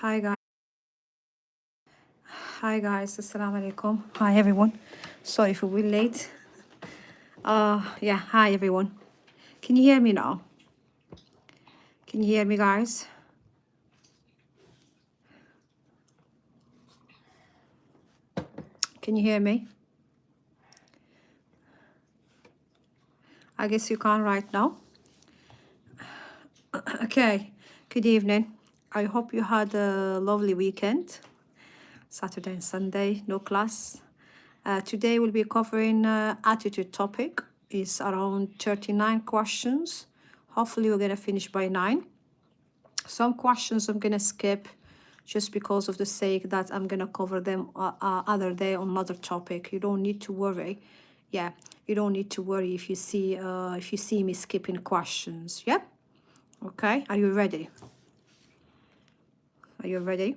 Hi guys. Hi guys. Assalamu alaikum. Hi everyone. Sorry for being late. Yeah. Hi everyone. Can you hear me now? Can you hear me, guys? Can you hear me? I guess you can't right now. Okay. Good evening. I hope you had a lovely weekend. Saturday and Sunday, no class. Today we'll be covering attitude topic. It's around 39 questions. Hopefully we're gonna finish by 9. Some questions I'm gonna skip just because of the sake that I'm gonna cover them other day on another topic. You don't need to worry. Yeah, you don't need to worry if you see me skipping questions. Yeah. Okay. Are you ready? Are you ready?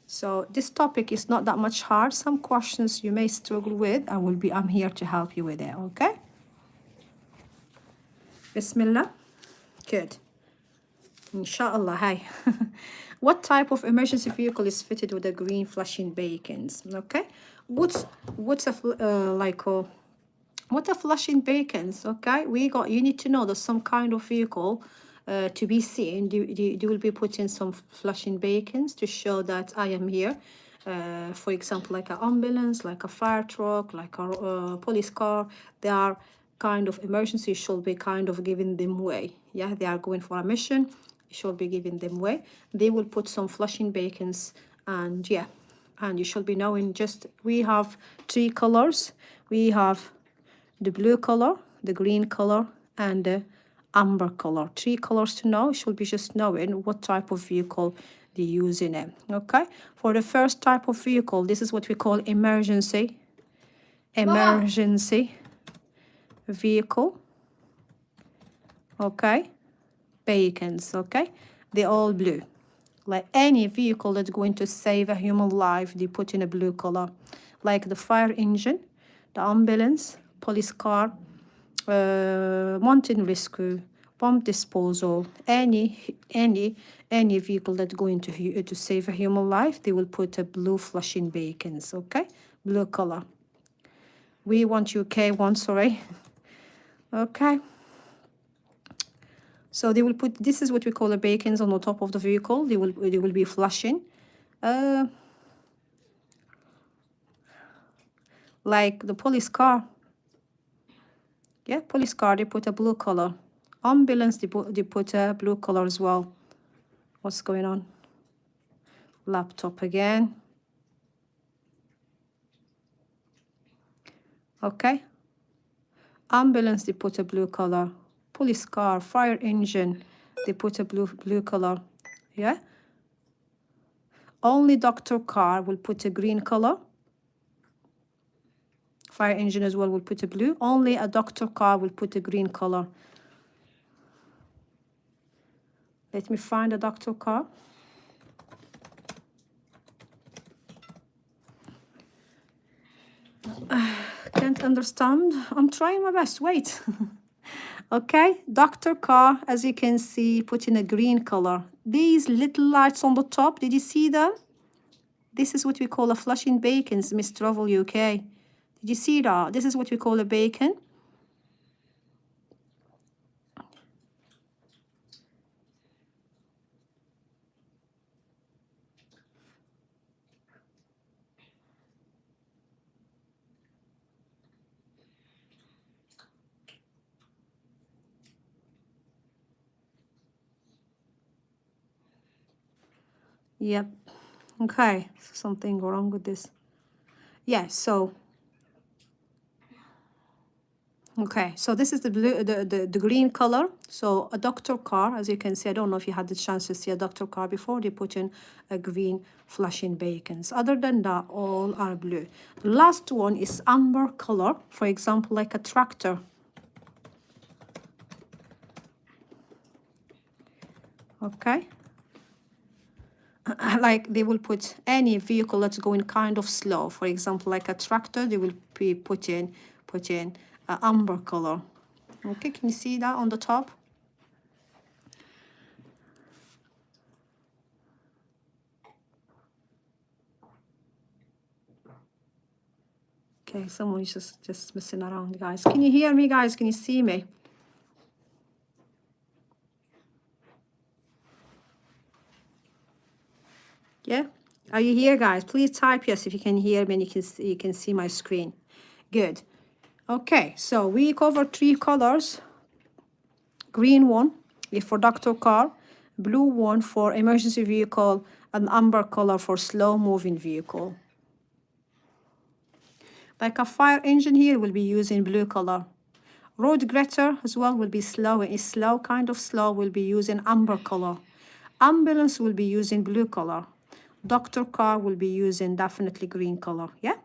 So this topic is not that much hard. Some questions you may struggle with. I'm here to help you with it. Okay. Bismillah. Good. Inshallah. Hi. What type of emergency vehicle is fitted with a green flashing beacons? Okay. What's a what are flashing beacons? Okay, you need to know that some kind of vehicle to be seen, you will be putting some flashing beacons to show that I am here. For example, like an ambulance, like a fire truck, like a police car. They are kind of emergency, should be kind of giving them way. Yeah, they are going for a mission, should be giving them way. They will put some flashing beacons, and yeah, and you should be knowing just we have 3 colors. We have the blue color, the green color, and the amber color. 3 colors to know. You should be just knowing what type of vehicle they use in it. Okay. For the first type of vehicle, this is what we call emergency vehicle. Okay. Beacons. Okay. They're all blue. Like any vehicle that's going to save a human life, they put in a blue color. Like the fire engine, the ambulance, police car, mountain rescue, bomb disposal, any vehicle that's going to save a human life, they will put a blue flashing beacons. Okay, blue color. We want UK one, sorry. Okay. So they will put, this is what we call the beacons on the top of the vehicle. They will be flashing. Like the police car. Yeah, police car, they put a blue color. Ambulance, they put a blue color as well. What's going on? Laptop again. Okay. Ambulance, they put a blue color. Police car, fire engine, they put a blue color. Yeah. Only doctor car will put a green color. Fire engine as well will put a blue. Only a doctor car will put a green color. Let me find a doctor car. Can't understand. I'm trying my best. Wait. Okay, doctor car, as you can see, put in a green color. These little lights on the top, did you see them? This is what we call a flashing beacons, Miss Travel UK. Did you see that? This is what we call a beacon. Yep. Okay, something wrong with this. Yeah, so okay, so this is the blue, the green color. So a doctor car, as you can see, I don't know if you had the chance to see a doctor car before, they put in a green flashing beacons. Other than that, all are blue. The last one is amber color, for example, like a tractor. Okay. Like they will put any vehicle that's going kind of slow, for example, like a tractor, they will be put in amber color. Okay, can you see that on the top? Okay, someone is just messing around, guys. Can you hear me, guys? Can you see me? Yeah? Are you here, guys? Please type yes if you can hear me and you can see my screen. Good. Okay, so we covered 3 colors. Green one is for doctor car, blue one for emergency vehicle, and amber color for slow moving vehicle. Like a fire engine here will be using blue color. Road grader as well will be slow. It's slow, kind of slow, will be using amber color. Ambulance will be using blue color. Doctor car will be using definitely green color. Yeah?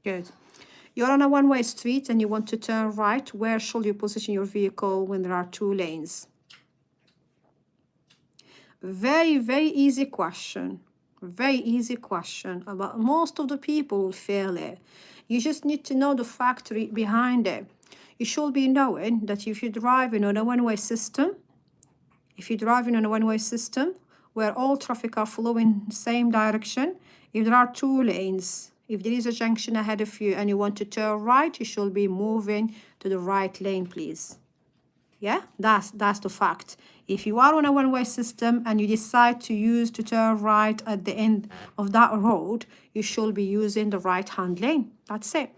Good. You're on a one-way street and you want to turn right. Where should you position your vehicle when there are 2 lanes? Very, very easy question. Very easy question. But most of the people will fail it. You just need to know the factory behind it. You should be knowing that if you're driving on a one-way system, where all traffic are flowing same direction, if there are 2 lanes, if there is a junction ahead of you and you want to turn right, you should be moving to the right lane, please. Yeah, that's the fact. If you are on a one-way system and you decide to turn right at the end of that road, you should be using the right-hand lane. That's it.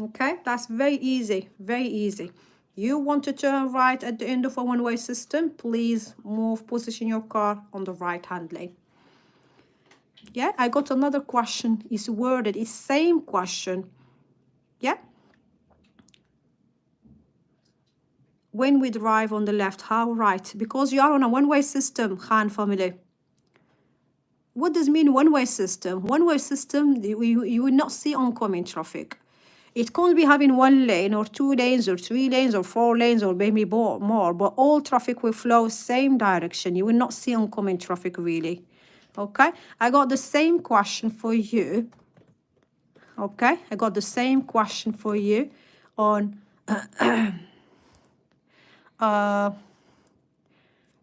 Okay, that's very easy, very easy. You want to turn right at the end of a one-way system, please position your car on the right-hand lane. Yeah, I got another question. It's worded, it's same question. Yeah. When we drive on the left, how right? Because you are on a one-way system, Khan family. What does mean one-way system? One-way system, you will not see oncoming traffic. It can't be having 1 lane or 2 lanes or 3 lanes or 4 lanes or maybe more, but all traffic will flow same direction. You will not see oncoming traffic really. Okay, I got the same question for you. Okay, I got the same question for you on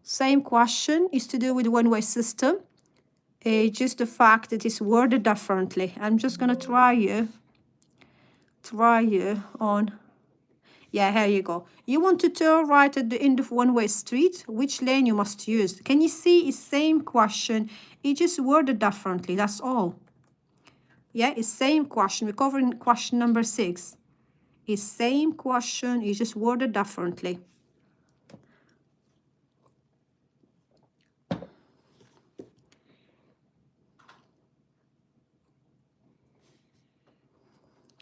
same question is to do with one-way system. It's just the fact that it's worded differently. I'm just gonna try you on. Yeah, here you go. You want to turn right at the end of one-way street. Which lane you must use? Can you see it's same question? It just worded differently, that's all. Yeah, it's same question. We're covering question number 6. It's same question, it's just worded differently.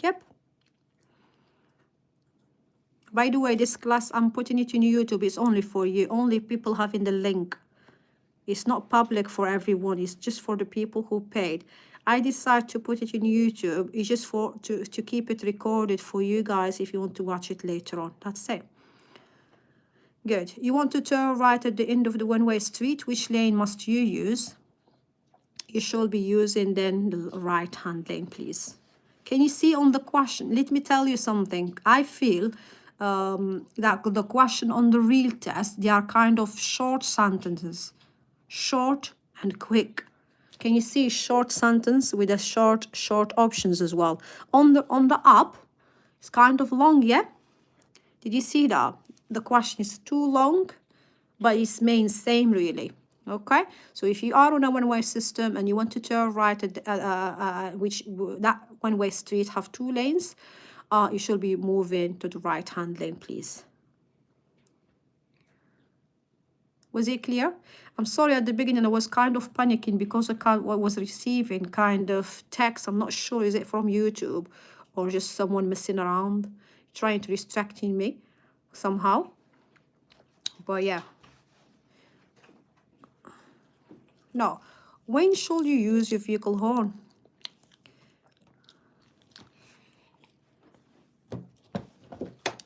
Yep. By the way, this class, I'm putting it in YouTube, it's only for you, only people having the link. It's not public for everyone, it's just for the people who paid. I decided to put it in YouTube, it's just to keep it recorded for you guys if you want to watch it later on. That's it. Good. You want to turn right at the end of the one-way street, which lane must you use? You should be using then the right-hand lane, please. Can you see on the question? Let me tell you something. I feel that the question on the real test, they are kind of short sentences, short and quick. Can you see short sentence with a short options as well? On the up, it's kind of long, yeah? Did you see that? The question is too long, but it's means same really. Okay, so if you are on a one-way system and you want to turn right at that one-way street have 2 lanes, you should be moving to the right-hand lane, please. Was it clear? I'm sorry, at the beginning I was kind of panicking because I was receiving kind of text. I'm not sure, is it from YouTube or just someone messing around, trying to distracting me somehow. But yeah. No. When should you use your vehicle horn?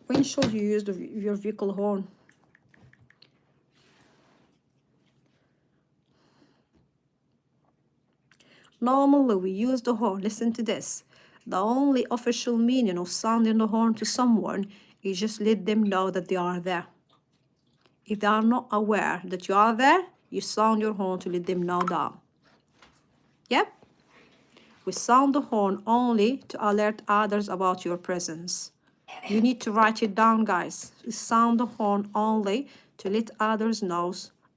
When should you use your vehicle horn? Normally, we use the horn. Listen to this. The only official meaning of sounding the horn to someone is just let them know that they are there. If they are not aware that you are there, you sound your horn to let them know that. Yep. We sound the horn only to alert others about your presence. You need to write it down, guys. We sound the horn only to let others know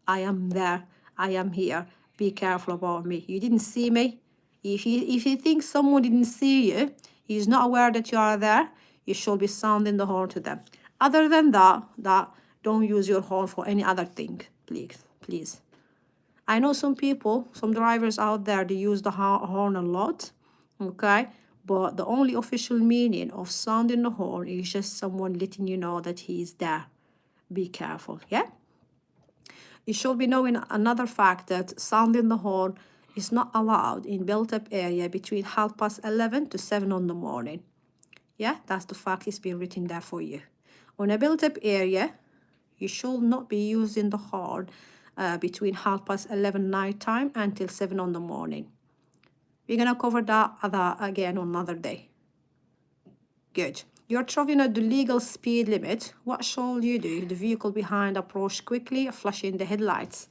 I am there, I am here. Be careful about me. You didn't see me. If you think someone didn't see you, he's not aware that you are there, you should be sounding the horn to them. Other than that, don't use your horn for any other thing, please. I know some people, some drivers out there, they use the horn a lot, okay? But the only official meaning of sounding the horn is just someone letting you know that he is there. Be careful, yeah? You should be knowing another fact that sounding the horn is not allowed in built-up area between 11:30 to 7 in the morning. Yeah, that's the fact it's been written there for you. On a built-up area, you should not be using the horn between 11:30 night time until 7 in the morning. We're gonna cover that again on another day. Good. You're traveling at the legal speed limit. What should you do if the vehicle behind approach quickly, flashing the headlights?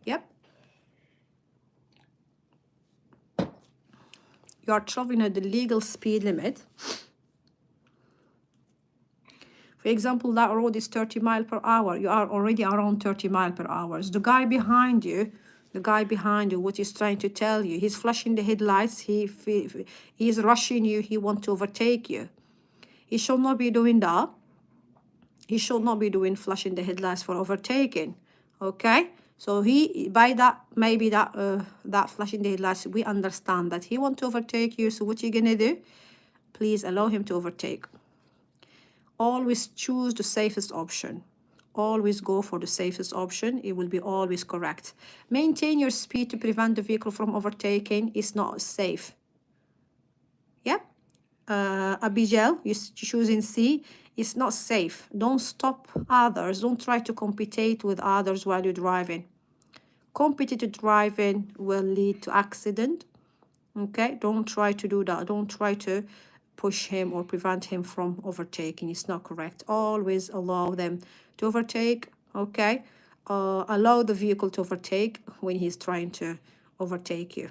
Yep. You're traveling at the legal speed limit. For example, that road is 30 miles per hour. You are already around 30 miles per hour. The guy behind you, what he's trying to tell you, he's flashing the headlights, he's rushing you, he wants to overtake you. He should not be doing that. He should not be doing flashing the headlights for overtaking, okay? So by that, maybe that flashing the headlights, we understand that he wants to overtake you. So what you gonna do? Please allow him to overtake. Always choose the safest option. Always go for the safest option. It will be always correct. Maintain your speed to prevent the vehicle from overtaking is not safe. Yeah. Abigail, you're choosing C. It's not safe. Don't stop others. Don't try to compete with others while you're driving. Competitive driving will lead to accident. Okay, don't try to do that. Don't try to push him or prevent him from overtaking. It's not correct. Always allow them to overtake. Okay, allow the vehicle to overtake when he's trying to overtake you.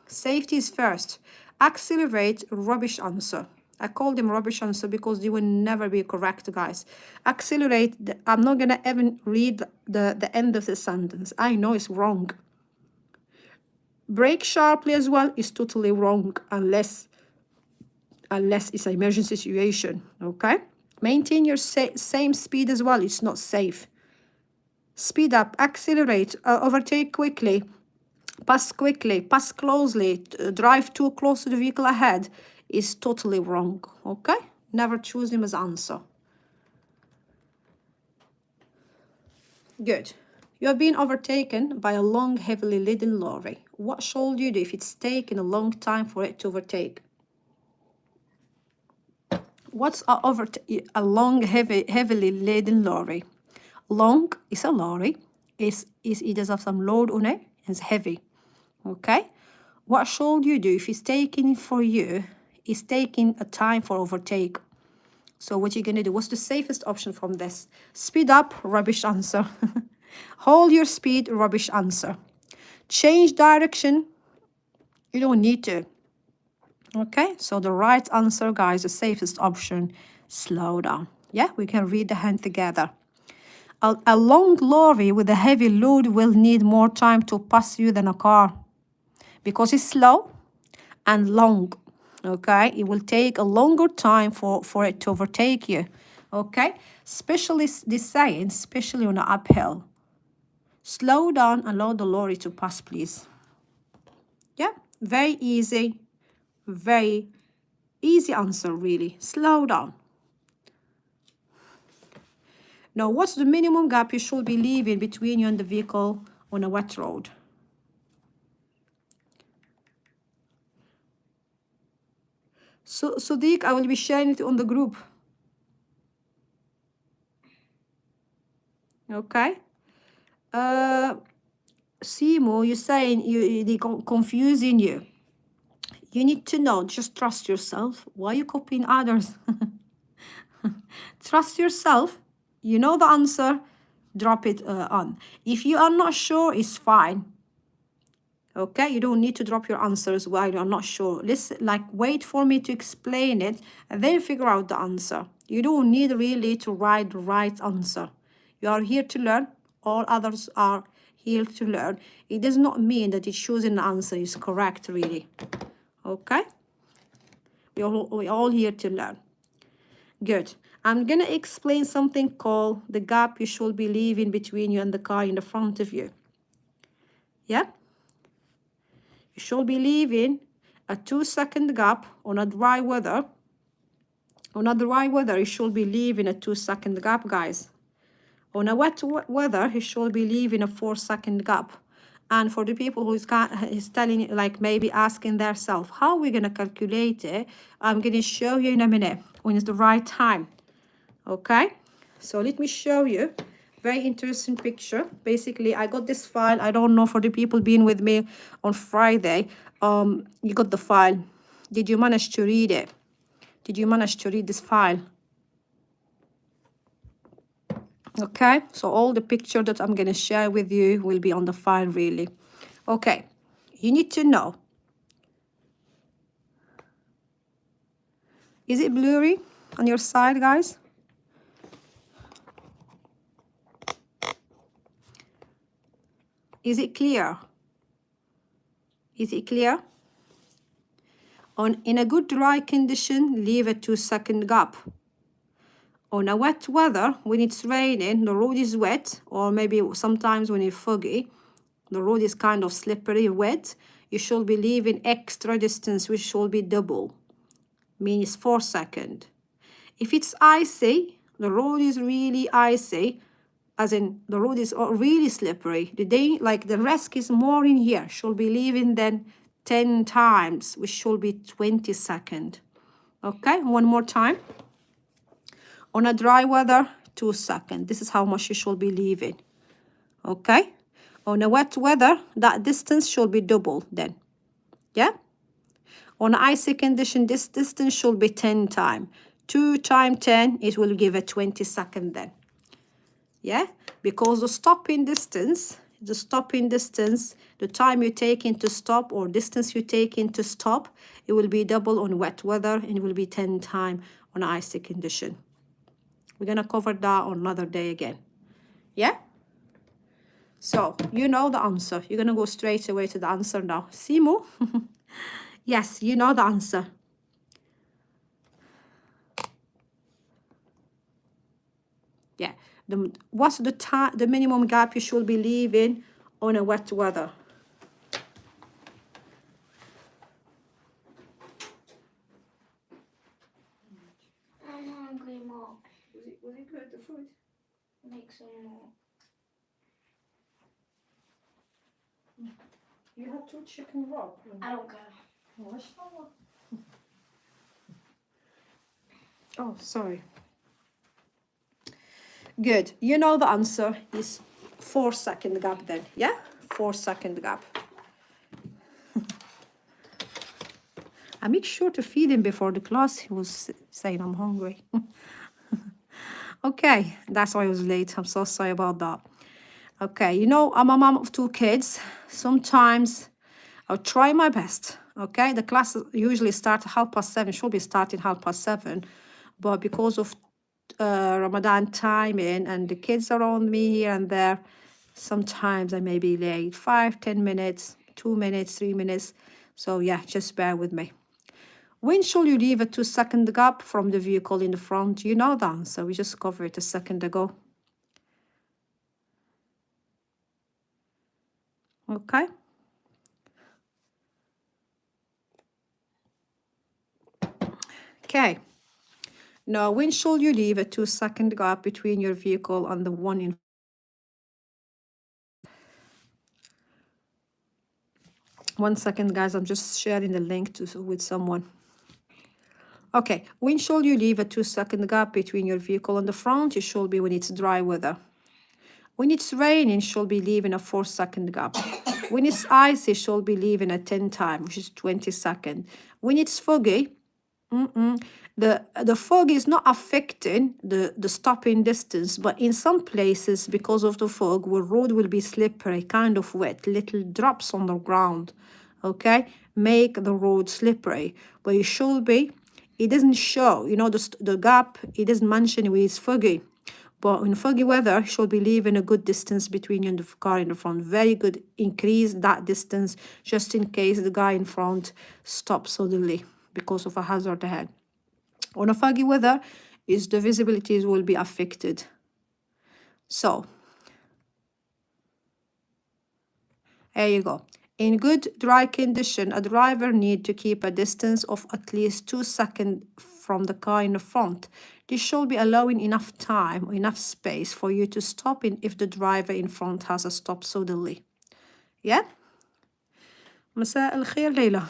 Safety is first. Accelerate, rubbish answer. I call them rubbish answer because they will never be correct, guys. Accelerate, I'm not gonna even read the end of the sentence. I know it's wrong. Brake sharply as well is totally wrong unless it's an emergency situation, okay? Maintain your same speed as well. It's not safe. Speed up, accelerate, overtake quickly, pass closely, drive too close to the vehicle ahead is totally wrong, okay? Never choose them as answer. Good. You have been overtaken by a long, heavily laden lorry. What should you do if it's taken a long time for it to overtake? What's a long, heavily laden lorry? Long is a lorry. It does have some load on it. It's heavy. Okay? What should you do if it's taking for you? It's taking a time for overtake. So what you're gonna do? What's the safest option from this? Speed up, rubbish answer. Hold your speed, rubbish answer. Change direction. You don't need to. Okay, so the right answer, guys, the safest option, slow down. Yeah, we can read the hand together. A long lorry with a heavy load will need more time to pass you than a car because it's slow and long. Okay, it will take a longer time for it to overtake you. Okay, especially this saying, especially on an uphill. Slow down, allow the lorry to pass, please. Yeah, very easy answer, really. Slow down. Now, what's the minimum gap you should be leaving between you and the vehicle on a wet road? So, Sadiq, I will be sharing it on the group. Okay. Simo, you're saying they confusing you. You need to know, just trust yourself. Why are you copying others? Trust yourself. You know the answer. Drop it on. If you are not sure, it's fine. Okay, you don't need to drop your answers while you're not sure. Listen, like wait for me to explain it and then figure out the answer. You don't need really to write the right answer. You are here to learn. All others are here to learn. It does not mean that choosing the answer is correct, really. Okay? We're all here to learn. Good. I'm going to explain something called the gap you should be leaving between you and the car in the front of you. Yeah? You should be leaving a 2-second gap on a dry weather. On a dry weather, you should be leaving a 2-second gap, guys. On a wet weather, you should be leaving a 4-second gap. And for the people who is telling, like maybe asking themselves, how are we going to calculate it? I'm going to show you in a minute when it's the right time. Okay? So let me show you. Very interesting picture. Basically, I got this file. I don't know, for the people being with me on Friday, you got the file. Did you manage to read it? Did you manage to read this file? Okay, so all the picture that I'm going to share with you will be on the file, really. Okay, you need to know. Is it blurry on your side, guys? Is it clear? Is it clear? In a good dry condition, leave a 2-second gap. On a wet weather, when it's raining, the road is wet, or maybe sometimes when it's foggy, the road is kind of slippery, wet, you should be leaving extra distance, which should be double, means 4 seconds. If it's icy, the road is really icy, as in the road is really slippery, the risk is more in here, should be leaving then 10 times, which should be 20 seconds. Okay, one more time. On a dry weather, 2 seconds. This is how much you should be leaving. Okay? On a wet weather, that distance should be double then. Yeah? On icy condition, this distance should be 10 times. 2 times 10, it will give a 20 second then. Yeah? Because the stopping distance, the time you take in to stop or distance you take in to stop, it will be double on wet weather and it will be 10 times on icy condition. We're going to cover that on another day again. Yeah? So, you know the answer. You're going to go straight away to the answer now. Simo? Yes, you know the answer. Yeah. What's the minimum gap you should be leaving on a wet weather? I'm hungry, Mark. Was it good, the food? Make some more. You have 2 chicken wrap. I don't care. Oh, sorry. Good. You know the answer is 4-second gap then. Yeah? 4-second gap. I make sure to feed him before the class. He was saying I'm hungry. Okay, that's why I was late. I'm so sorry about that. Okay, you know, I'm a mom of 2 kids. Sometimes I'll try my best. Okay, the class usually starts at 7:30. Should be starting 7:30. But because of Ramadan timing and the kids around me here and there, sometimes I may be late. 5, 10 minutes, 2 minutes, 3 minutes. So yeah, just bear with me. When should you leave a 2-second gap from the vehicle in the front? You know the answer. We just covered it a second ago. Okay. Okay. Now, when should you leave a 2-second gap between your vehicle and the one in? One second, guys. I'm just sharing the link with someone. Okay. When should you leave a 2-second gap between your vehicle and the front? It should be when it's dry weather. When it's raining, should be leaving a 4-second gap. When it's icy, should be leaving a 10 time, which is 20 seconds. When it's foggy, the fog is not affecting the stopping distance, but in some places, because of the fog, where road will be slippery, kind of wet, little drops on the ground, okay, make the road slippery. But it should be, it doesn't show, you know, the gap, it doesn't mention where it's foggy. But in foggy weather, you should be leaving a good distance between you and the car in the front. Very good. Increase that distance just in case the guy in front stops suddenly because of a hazard ahead. On a foggy weather, is the visibilities will be affected. So, there you go. In good dry condition, a driver need to keep a distance of at least 2 seconds from the car in the front. This should be allowing enough time or enough space for you to stop in if the driver in front has a stop suddenly. Yeah? مساء الخير ليلى.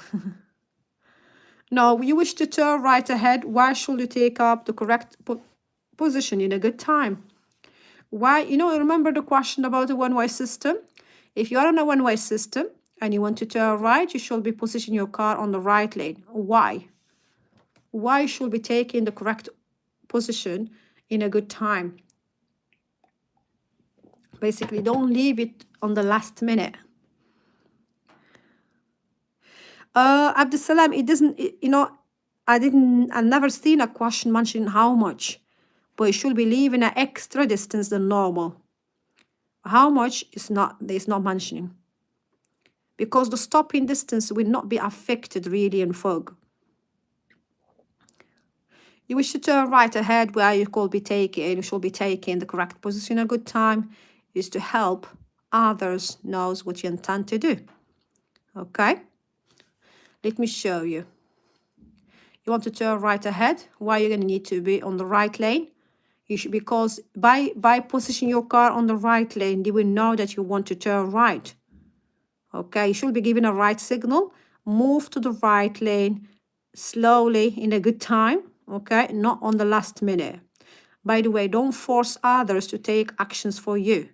Now, you wish to turn right ahead. Why should you take up the correct position in a good time? Why? You know, remember the question about the one-way system? If you are on a one-way system and you want to turn right, you should be positioning your car on the right lane. Why? Why should be taking the correct position in a good time? Basically, don't leave it on the last minute. Abdussalam, it doesn't, you know, I've never seen a question mentioning how much, but it should be leaving an extra distance than normal. How much is not, there's not mentioning. Because the stopping distance will not be affected really in fog. You wish to turn right ahead where you should be taking the correct position. A good time is to help others knows what you intend to do. Okay? Let me show you. You want to turn right ahead. Why you're going to need to be on the right lane? You should, because by positioning your car on the right lane, they will know that you want to turn right. Okay, you should be given a right signal. Move to the right lane slowly in a good time. Okay, not on the last minute. By the way, don't force others to take actions for you.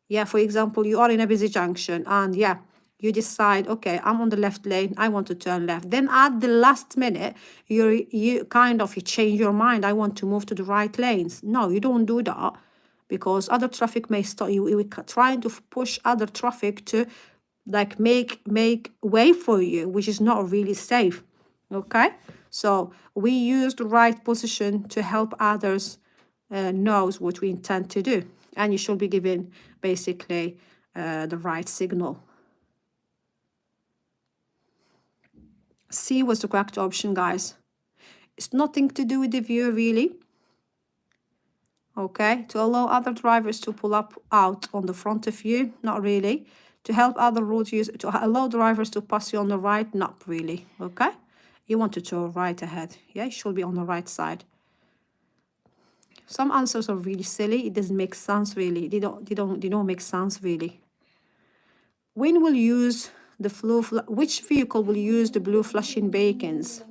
Yeah, for example, you are in a busy junction and yeah, you decide, okay, I'm on the left lane, I want to turn left. Then at the last minute, you change your mind, I want to move to the right lanes. No, you don't do that because other traffic may stop you. We're trying to push other traffic to like make way for you, which is not really safe. Okay, so we use the right position to help others knows what we intend to do, and you should be given basically the right signal. C was the correct option, guys. It's nothing to do with the view really. Okay, to allow other drivers to pull up out on the front of you, not really. To help other road users, to allow drivers to pass you on the right, not really. Okay, you want to turn right ahead. Yeah, you should be on the right side. Some answers are really silly. It doesn't make sense really. They don't make sense really. When will use the which vehicle will use the blue flashing beacons?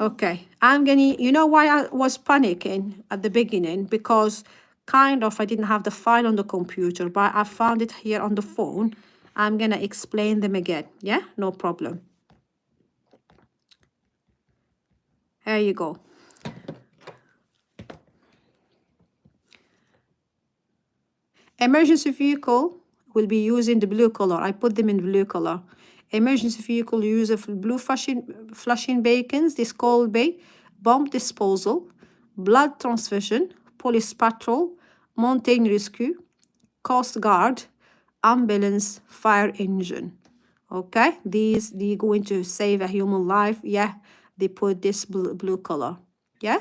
Okay, I'm gonna, you know why I was panicking at the beginning? Because kind of I didn't have the file on the computer, but I found it here on the phone. I'm gonna explain them again. Yeah, no problem. There you go. Emergency vehicle will be using the blue color. I put them in blue color. Emergency vehicle use of blue flashing beacons, this called bay, bomb disposal, blood transfusion, police patrol, mountain rescue, coast guard, ambulance, fire engine. Okay, they're going to save a human life. Yeah, they put this blue color. Yeah,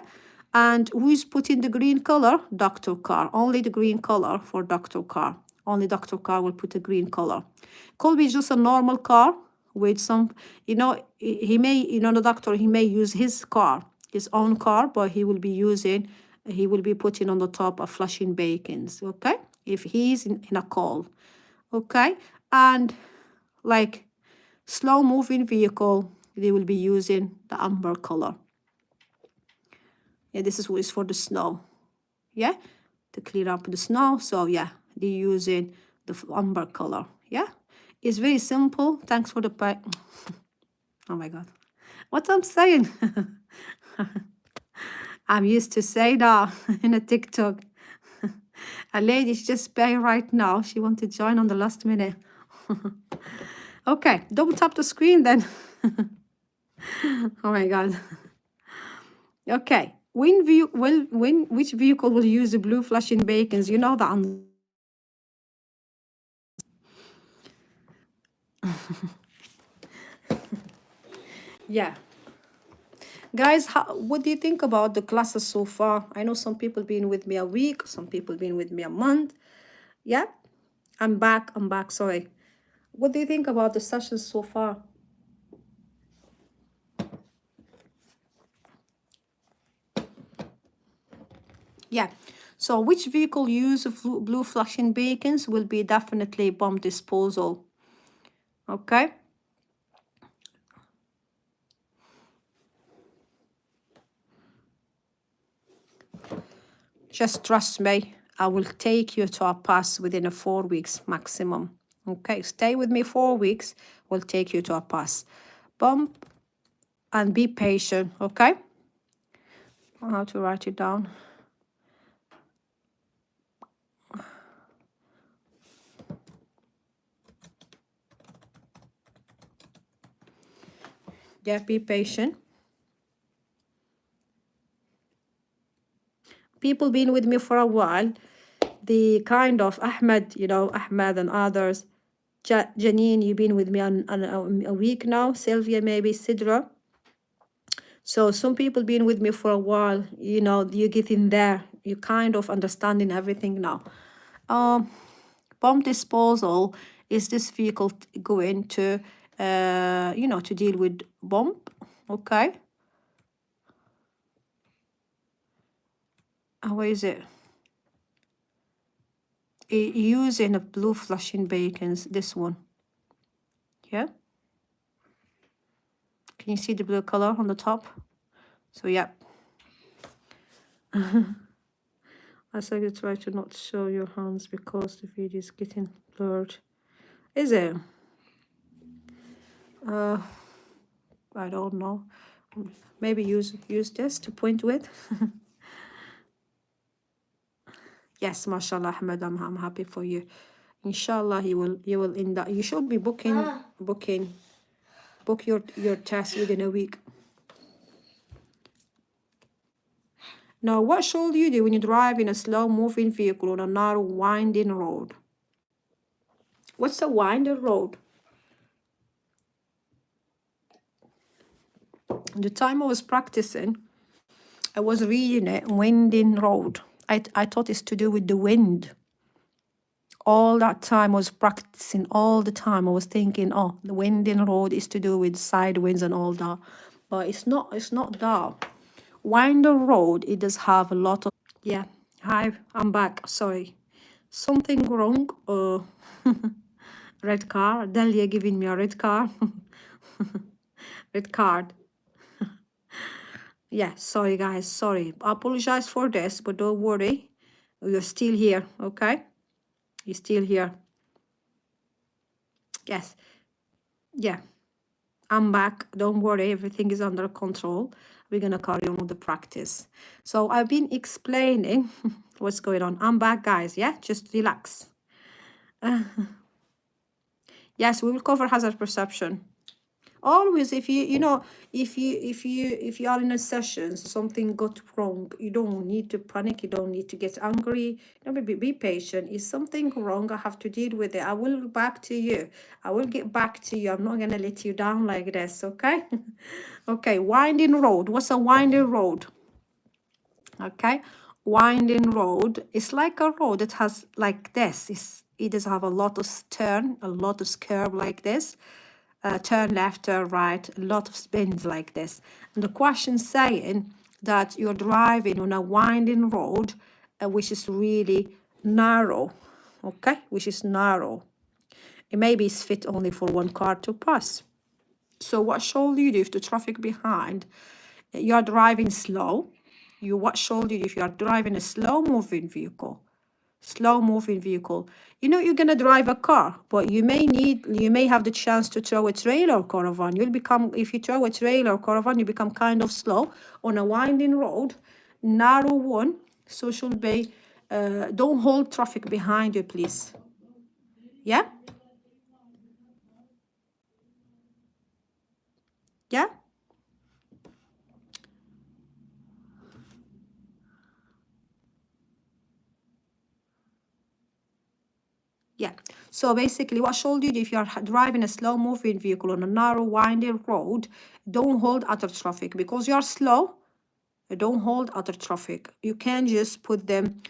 and who's putting the green color? Doctor car. Only the green color for doctor car. Only doctor car will put a green color. Could be just a normal car with some, you know, he may, you know, the doctor, he may use his car, his own car, but he will be putting on the top of flashing beacons. Okay, if he's in a call. Okay, and like slow moving vehicle, they will be using the amber color. Yeah, this is what is for the snow. Yeah, to clear up the snow. So yeah, they're using the umber color. Yeah, it's very simple. Thanks for the oh my God, what I'm saying. I'm used to say that in a TikTok. A lady's just paying right now. She wants to join on the last minute. Okay, double tap the screen then. Oh my God. Okay, which vehicle will use the blue flashing beacons? You know that. Yeah. Guys, what do you think about the classes so far? I know some people been with me a week, some people been with me a month. Yeah, I'm back, sorry. What do you think about the sessions so far? Yeah, so which vehicle use of blue flashing beacons will be definitely bomb disposal. Okay. Just trust me, I will take you to a pass within a 4 weeks maximum. Okay, stay with me 4 weeks, we'll take you to a pass. Bump and be patient, okay? I have to write it down. Yeah, be patient. People been with me for a while. The kind of Ahmed, you know, Ahmed and others. Janine, you've been with me on a week now. Sylvia, maybe Sidra. So some people been with me for a while. You know, you get in there. You kind of understanding everything now. Bomb disposal is this vehicle going to, you know, to deal with bomb. Okay. Where is it? Using a blue flashing beacons, this one. Yeah. Can you see the blue color on the top? So yeah. I said you try to not show your hands because the video is getting blurred. Is it? I don't know. Maybe use this to point with. Yes, mashallah, Ahmed, I'm happy for you. Inshallah, you will in that. You should be book your test within a week. Now, what should you do when you drive in a slow-moving vehicle on a narrow, winding road? What's a winding road? The time I was practicing, I was reading it, winding road. I thought it's to do with the wind. All that time I was practicing, all the time I was thinking, oh, the winding road is to do with side winds and all that. But it's not that. Winding road, it does have a lot of, yeah. Hi, I'm back, sorry. Something wrong, red car, Delia giving me a red car. Red card. Yeah, sorry guys, sorry. I apologize for this, but don't worry. You're still here, okay? You're still here. Yes. Yeah. I'm back. Don't worry, everything is under control. We're gonna carry on with the practice. So I've been explaining what's going on. I'm back, guys. Yeah, just relax. Yes, we will cover hazard perception. Always, if you know, if you are in a session, something got wrong, you don't need to panic, you don't need to get angry. You know, be patient. Is something wrong? I have to deal with it. I will back to you. I will get back to you. I'm not gonna let you down like this, okay? Okay, winding road. What's a winding road? Okay, winding road. It's like a road that has like this. It does have a lot of turn, a lot of curve like this. Turn left, turn right, a lot of spins like this. And the question saying that you're driving on a winding road, which is really narrow, okay, which is narrow. It maybe is fit only for one car to pass. So what should you do if the traffic behind, you are driving slow? What should you do if you are driving a slow moving vehicle? slow moving vehicle. You know, you're gonna drive a car, but you may have the chance to tow a trailer or caravan. You'll become, if you tow a trailer or caravan, you become kind of slow on a winding road, narrow one. So should be, don't hold traffic behind you, please. Yeah. Yeah. Yeah, so basically what I showed you, if you're driving a slow moving vehicle on a narrow winding road, don't hold other traffic because you're slow. Don't hold other traffic. You can just put them,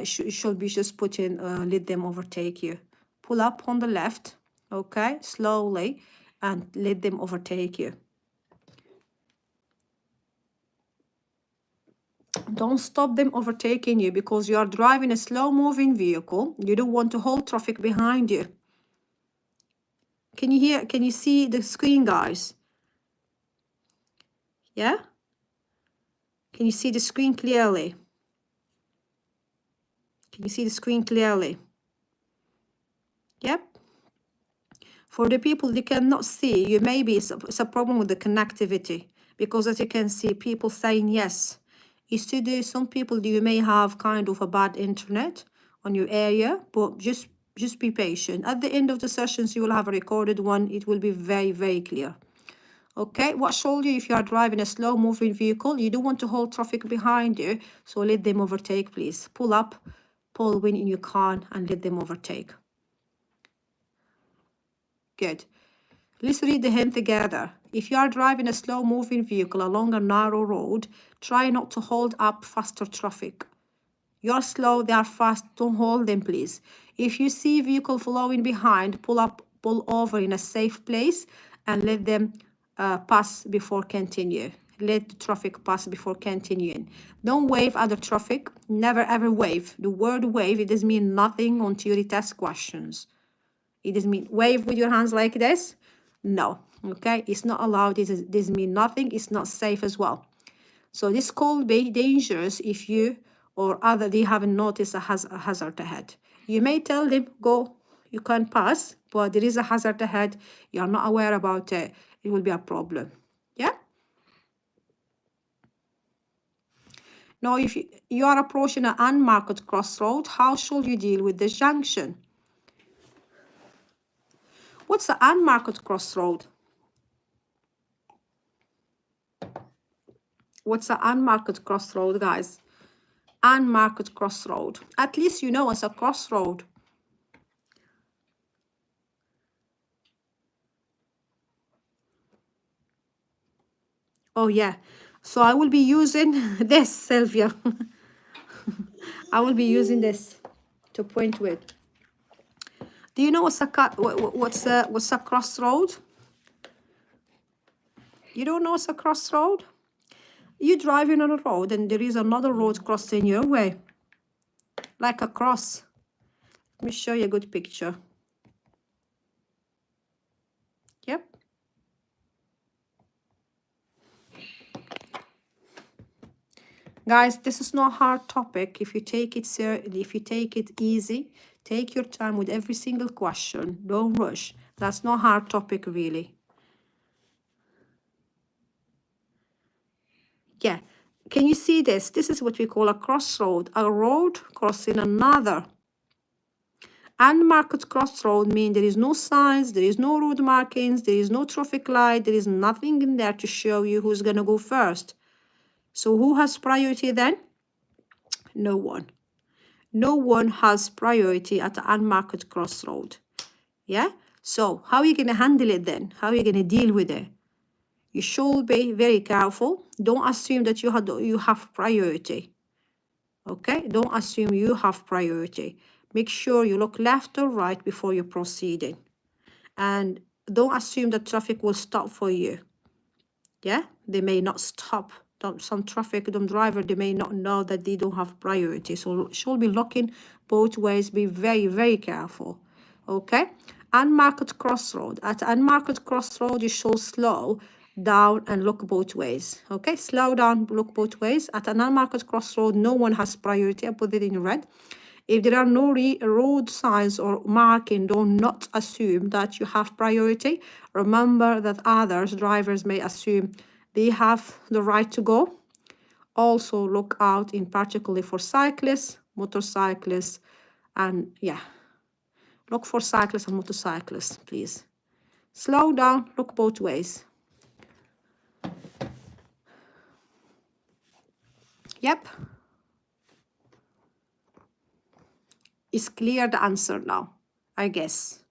should be just put in, let them overtake you. Pull up on the left, okay, slowly, and let them overtake you. Don't stop them overtaking you because you are driving a slow moving vehicle. You don't want to hold traffic behind you. Can you hear, can you see the screen, guys? Yeah? Can you see the screen clearly? Can you see the screen clearly? Yep. For the people you cannot see, you maybe it's a problem with the connectivity, because as you can see, people saying yes. You see, there some people, you may have kind of a bad internet on your area, but just be patient. At the end of the sessions, you will have a recorded one. It will be very, very clear. Okay, what showed you, if you are driving a slow moving vehicle, you don't want to hold traffic behind you, so let them overtake, please. Pull up, pull when you can, and let them overtake. Good. Let's read the hint together. If you are driving a slow moving vehicle along a narrow road, try not to hold up faster traffic. You're slow, they are fast, don't hold them, please. If you see vehicle following behind, pull up, pull over in a safe place and let them pass before continue. Let the traffic pass before continuing. Don't wave at the traffic. Never ever wave. The word wave, it does mean nothing on theory test questions. It doesn't mean wave with your hands like this. No, okay, it's not allowed. This mean nothing. It's not safe as well. So this could be dangerous if you or other they haven't noticed a hazard ahead. You may tell them, go, you can pass, but there is a hazard ahead. You're not aware about it. It will be a problem. Yeah. Now, if you are approaching an unmarked crossroad, how should you deal with this junction? What's an unmarked crossroad? What's an unmarked crossroad, guys? Unmarked crossroad. At least you know it's a crossroad. Oh, yeah. So I will be using this, Sylvia. I will be using this to point with. Do you know what's a crossroad? You don't know what's a crossroad? You're driving on a road and there is another road crossing your way, like a cross. Let me show you a good picture. Yep. Guys, this is not a hard topic. If you take it easy, take your time with every single question. Don't rush. That's not a hard topic, really. Yeah. Can you see this? This is what we call a crossroad. A road crossing another. Unmarked crossroad means there is no signs, there is no road markings, there is no traffic light, there is nothing in there to show you who's going to go first. So who has priority then? No one. No one has priority at the unmarked crossroad. Yeah? So how are you going to handle it then? How are you going to deal with it? You should be very careful. Don't assume that you have priority. Okay? Don't assume you have priority. Make sure you look left or right before you're proceeding. And don't assume that traffic will stop for you. Yeah? They may not stop. Some driver, they may not know that they don't have priority. So should be looking both ways. Be very, very careful. Okay? Unmarked crossroad. At unmarked crossroad, you should slow down and look both ways. Okay? Slow down, look both ways. At an unmarked crossroad, no one has priority. I put it in red. If there are no road signs or marking, do not assume that you have priority. Remember that others, drivers may assume they have the right to go. Also look out in particularly for cyclists, motorcyclists, and yeah, look for cyclists and motorcyclists, please. Slow down, look both ways. Yep. It's clear the answer now, I guess.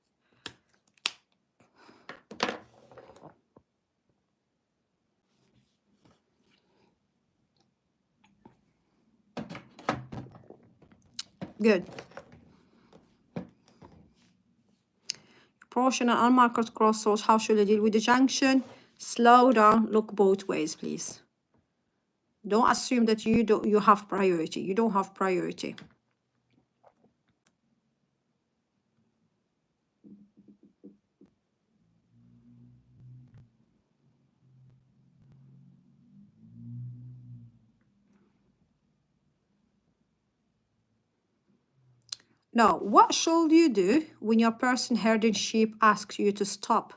Good. Portion and unmarked crossroads, how should I deal with the junction? Slow down, look both ways, please. Don't assume that you have priority. You don't have priority. Now, what should you do when your person herding sheep asks you to stop?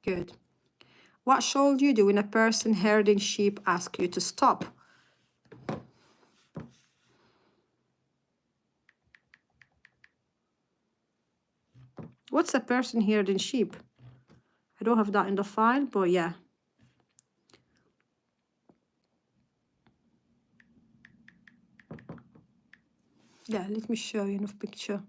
Good. What should you do when a person herding sheep asks you to stop? What's a person herding sheep? I don't have that in the file, but yeah. Yeah, let me show you in a picture.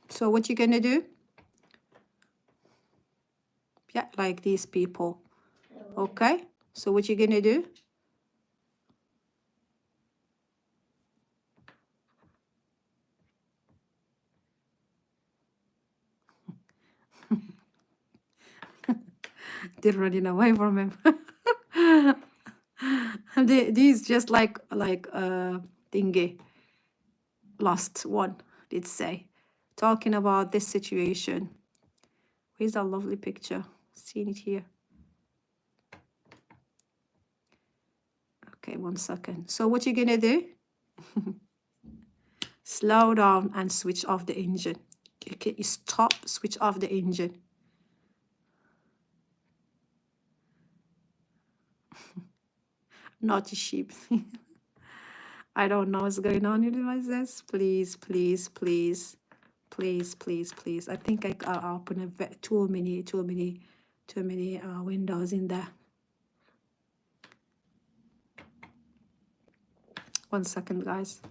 So what you're gonna do? Yeah, like these people. Okay, so what you're gonna do? They're running away from him. These just like thingy. Last one, let's say. Talking about this situation. Where's that lovely picture? Seen it here. Okay, 1 second. So what you're gonna do? Slow down and switch off the engine. Okay, you stop, switch off the engine. Naughty sheep. I don't know what's going on with this. Please, please, please, please, please, please. I think I opened too many windows in there. 1 second, guys.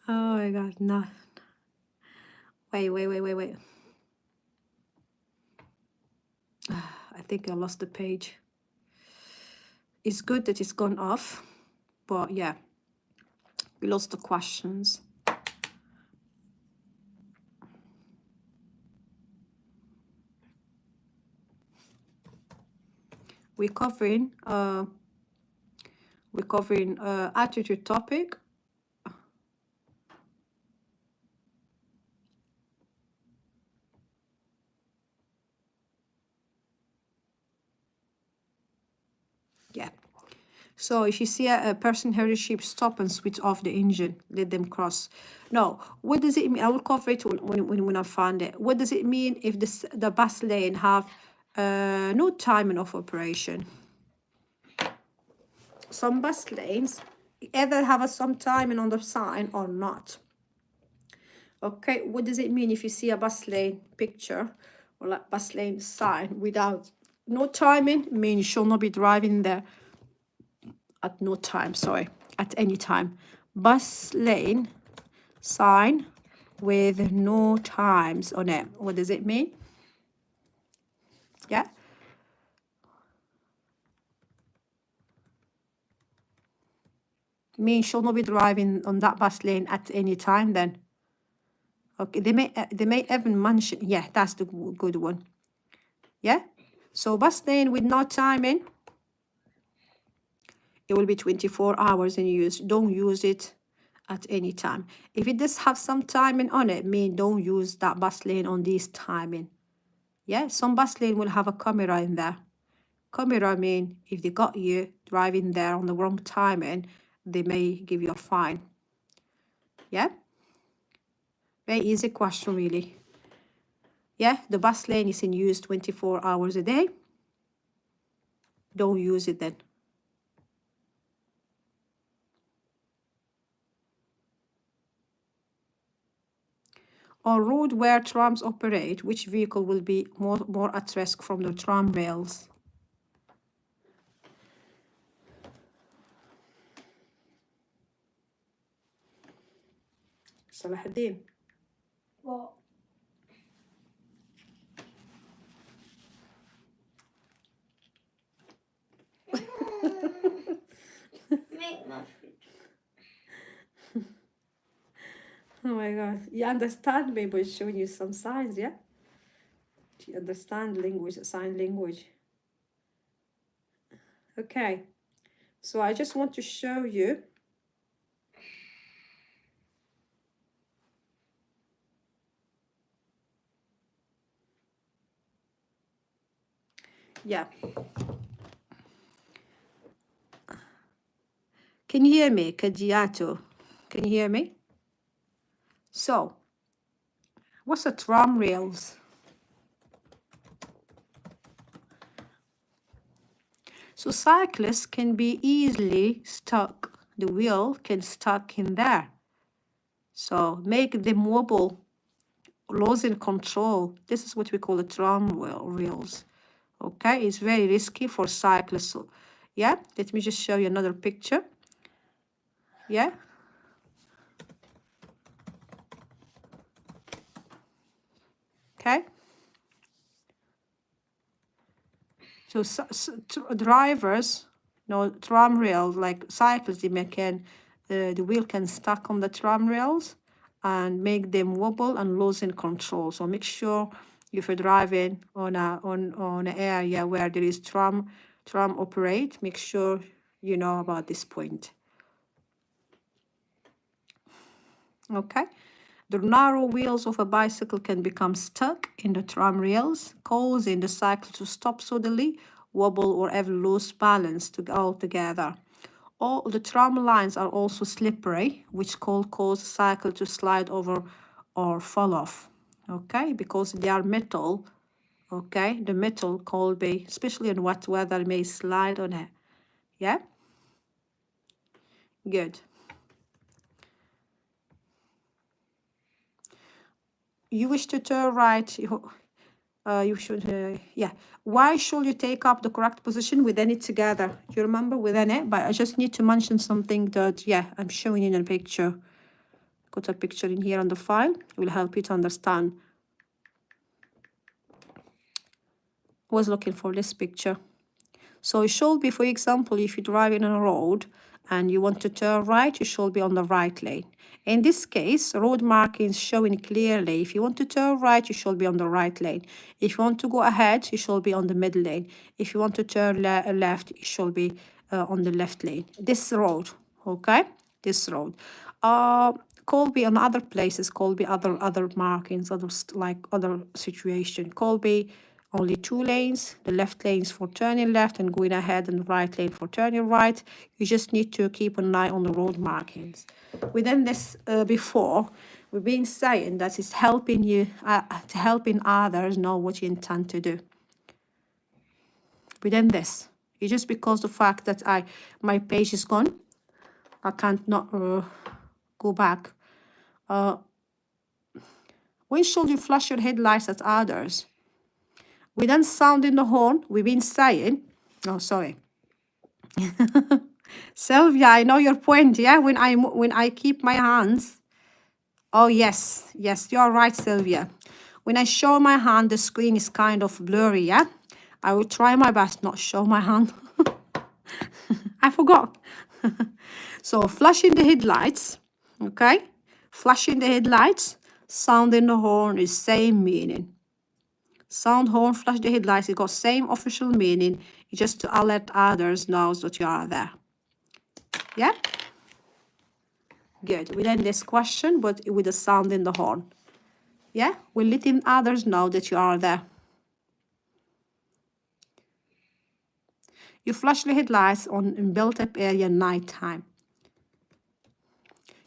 Oh my God, no. Wait. I think I lost the page. It's good that it's gone off, but yeah, we lost the questions. We're covering attitude topic. Yeah. So if you see a person herding sheep, stop and switch off the engine, let them cross. No, what does it mean? I will cover it when I find it. What does it mean if the bus lane have no timing of operation? Some bus lanes either have some timing on the sign or not. Okay, what does it mean if you see a bus lane picture or like bus lane sign without no timing? Means you should not be driving there at no time, sorry, at any time. Bus lane sign with no times on it. What does it mean? Yeah. Means should not be driving on that bus lane at any time then. Okay, they may even mention, yeah, that's the good one. Yeah, so bus lane with no timing, it will be 24 hours in use. Don't use it at any time. If it does have some timing on it, mean don't use that bus lane on this timing. Yeah, some bus lane will have a camera in there. Camera mean if they got you driving there on the wrong timing, they may give you a fine. Yeah, very easy question really. Yeah, the bus lane is in use 24 hours a day. Don't use it then. On road where trams operate, which vehicle will be more at risk from the tram rails? Salahuddin. What? Make my food. Oh my God. You understand me, but showing you some signs, yeah? Do you understand language, sign language? Okay. So I just want to show you. Yeah. Can you hear me, Kajiato? Can you hear me? So, what's a tram rails? So cyclists can be easily stuck. The wheel can stuck in there. So make them wobble, losing control. This is what we call the tram rails. Okay, it's very risky for cyclists. So, yeah, let me just show you another picture. Yeah. Okay. So, drivers, tram rails, like cyclists, the wheel can stuck on the tram rails and make them wobble and losing control. So make sure if you're driving on an area where there is tram operate, make sure you know about this point. Okay. The narrow wheels of a bicycle can become stuck in the tram rails, causing the cycle to stop suddenly, wobble, or even lose balance altogether. All the tram lines are also slippery, which cause the cycle to slide over or fall off. Okay, because they are metal. Okay, the metal could be, especially in wet weather, may slide on it. Yeah, good. You wish to turn right. You should, yeah. Why should you take up the correct position within it together? Do you remember within it? But I just need to mention something that, yeah, I'm showing in a picture. Got a picture in here on the file. It will help you to understand. I was looking for this picture. So it should be, for example, if you're driving on a road and you want to turn right, you should be on the right lane. In this case, road markings showing clearly. If you want to turn right, you should be on the right lane. If you want to go ahead, you should be on the middle lane. If you want to turn left, you should be on the left lane. This road, okay? This road. Could be on other places, could be other markings, other situation. Could be only 2 lanes, the left lanes for turning left and going ahead, and the right lane for turning right. You just need to keep an eye on the road markings. Within this, before, we've been saying that it's helping you, helping others know what you intend to do. Within this, it's just because the fact that my page is gone, I can't not go back. When should you flash your headlights at others? Within sounding the horn, we've been saying, oh, sorry. Sylvia, I know your point, yeah? When I keep my hands. Oh, yes, you're right, Sylvia. When I show my hand, the screen is kind of blurry, yeah? I will try my best not show my hand. I forgot. So flashing the headlights, okay? Flashing the headlights, Sounding the horn is same meaning. Sound horn, flash the headlights, it got same official meaning. It's just to alert others knows that you are there. Yeah? Good. We end this question, but with the sound in the horn. Yeah? We're letting others know that you are there. You flash the headlights on in built-up area nighttime.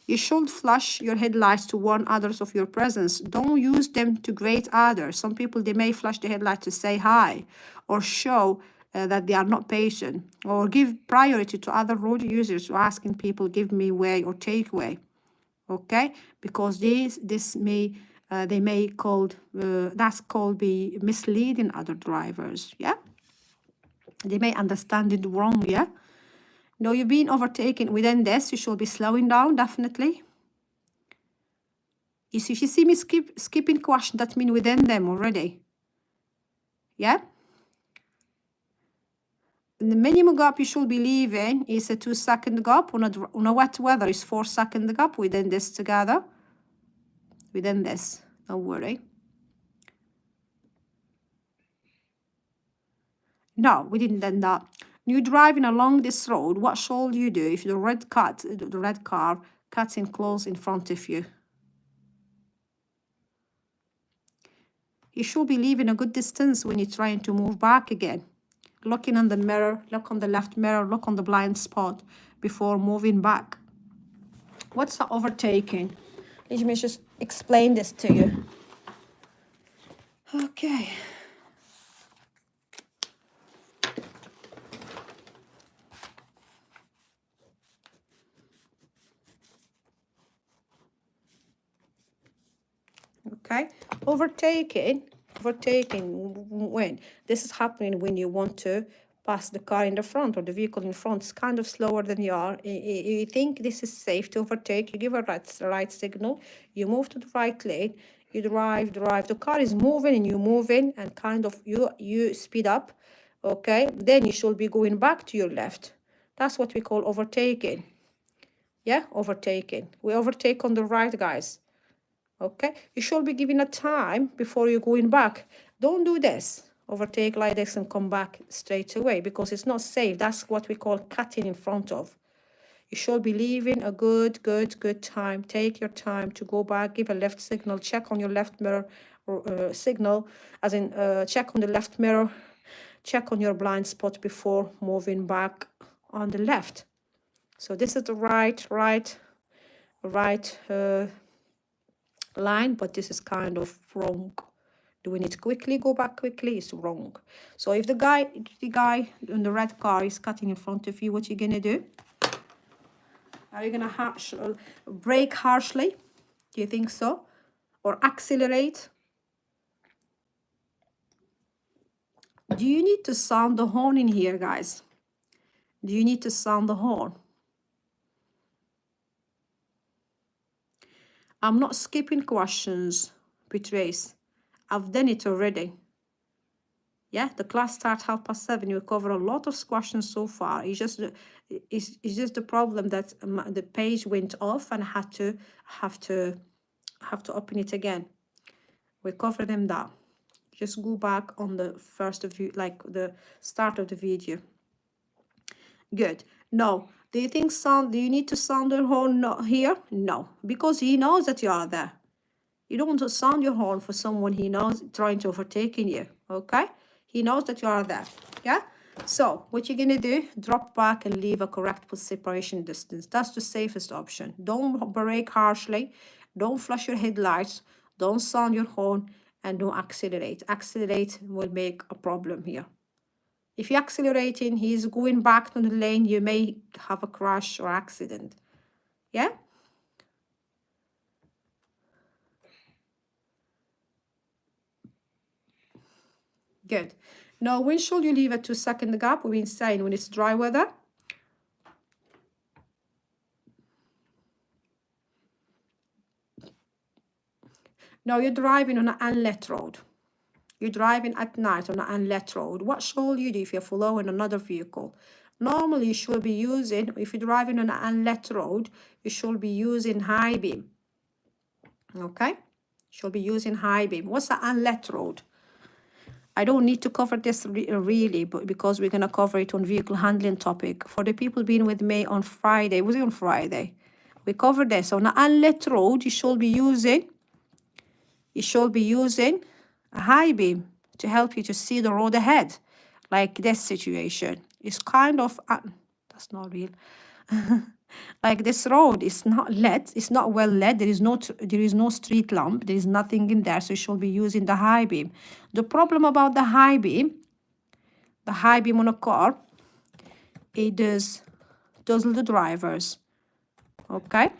You should flash your headlights to warn others of your presence. Don't use them to greet others. Some people, they may flash the headlight to say hi or show that they are not patient, or give priority to other road users who asking people, give me way or take way. Okay, because this may they may called that's called be misleading other drivers. Yeah, they may understand it wrong. Yeah, no, you've been overtaken. Within this, you should be slowing down, definitely. If you see me skipping question, that means within them already. Yeah. And the minimum gap you should be leaving is a 2-second gap. On a wet weather is 4-second gap within this together. Within this, don't worry. No, we didn't end that. You're driving along this road. What should you do if the red car cuts in close in front of you? You should be leaving a good distance when you're trying to move back again. Looking on the mirror, look on the left mirror, look on the blind spot before moving back. What's the overtaking? Let me just explain this to you. Okay. Okay, overtaking when this is happening when you want to pass the car in the front or the vehicle in front is kind of slower than you are. You think this is safe to overtake, you give a right signal, you move to the right lane, you drive, the car is moving and you're moving and kind of you speed up. Okay, then you should be going back to your left. That's what we call overtaking. Yeah, overtaking. We overtake on the right, guys. Okay, you should be giving a time before you're going back. Don't do this, overtake like this and come back straight away, because it's not safe. That's what we call cutting in front of. You should be leaving a good time. Take your time to go back, give a left signal, check on your left mirror signal, as in check on the left mirror, check on your blind spot before moving back on the left. So this is the right line, but this is kind of wrong. Doing it quickly, go back quickly is wrong. So if the guy in the red car is cutting in front of you, what you gonna do? Are you gonna brake harshly? Do you think so? Or accelerate? Do you need to sound the horn in here, guys? Do you need to sound the horn? I'm not skipping questions, Beatrice. I've done it already. Yeah, the class starts 7:30. We cover a lot of questions so far. It's just the problem that the page went off and I have to open it again. We cover them down. Just go back on the first view, like the start of the video. Good. No. Do you think do you need to sound the horn here? No, because he knows that you are there. You don't want to sound your horn for someone he knows trying to overtake you. Okay? He knows that you are there. Yeah? So what you're gonna do, drop back and leave a correct separation distance. That's the safest option. Don't brake harshly, don't flash your headlights, don't sound your horn, and don't accelerate. Accelerate will make a problem here. If you're accelerating, he's going back to the lane, you may have a crash or accident. Yeah? Good. Now, when should you leave a 2-second gap? We've been saying when it's dry weather. Now, you're driving on an unlit road. You're driving at night on an unlit road. What should you do if you're following another vehicle? Normally, you should be using, if you're driving on an unlit road, you should be using high beam. Okay? Should be using high beam. What's the unlet road? I don't need to cover this really, but because we're going to cover it on vehicle handling topic. For the people being with me on Friday, was it on Friday? We covered this. On an unlet road, you should be using a high beam to help you to see the road ahead. Like this situation. It's kind of, that's not real. Like this road is not lit, it's not well lit, there is no street lamp, there is nothing in there, so you should be using the high beam. The problem about the high beam on a car, it does dazzle the drivers. Okay,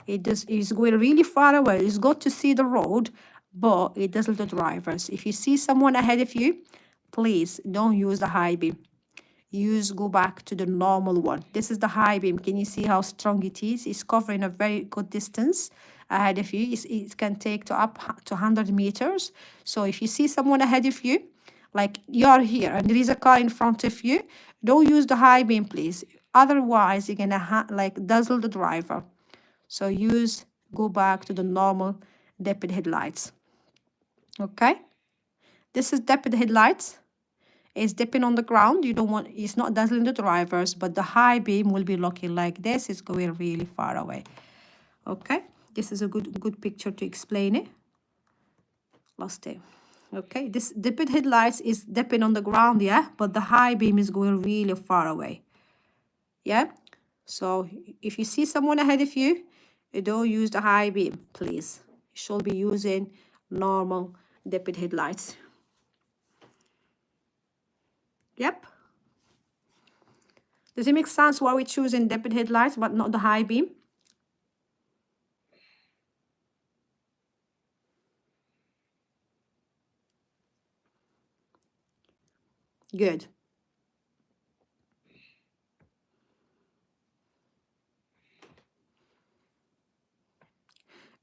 it's going really far away, it's got to see the road, but it dazzles the drivers. If you see someone ahead of you, please don't use the high beam. Go back to the normal one. This is the high beam. Can you see how strong it is? It's covering a very good distance ahead of you. It can take to up to 100 meters. So if you see someone ahead of you, like you're here and there is a car in front of you, don't use the high beam, please. Otherwise, you're gonna like dazzle the driver. So go back to the normal deputy headlights. Okay, this is deputy headlights. It's dipping on the ground. It's not dazzling the drivers, but the high beam will be looking like this. It's going really far away. Okay, this is a good picture to explain it. Lost it. Okay, this dipping headlights is dipping on the ground, yeah, but the high beam is going really far away. Yeah, so if you see someone ahead of you, don't use the high beam, please. You should be using normal dipping headlights. Yep. Does it make sense why we're choosing deputy headlights but not the high beam? Good.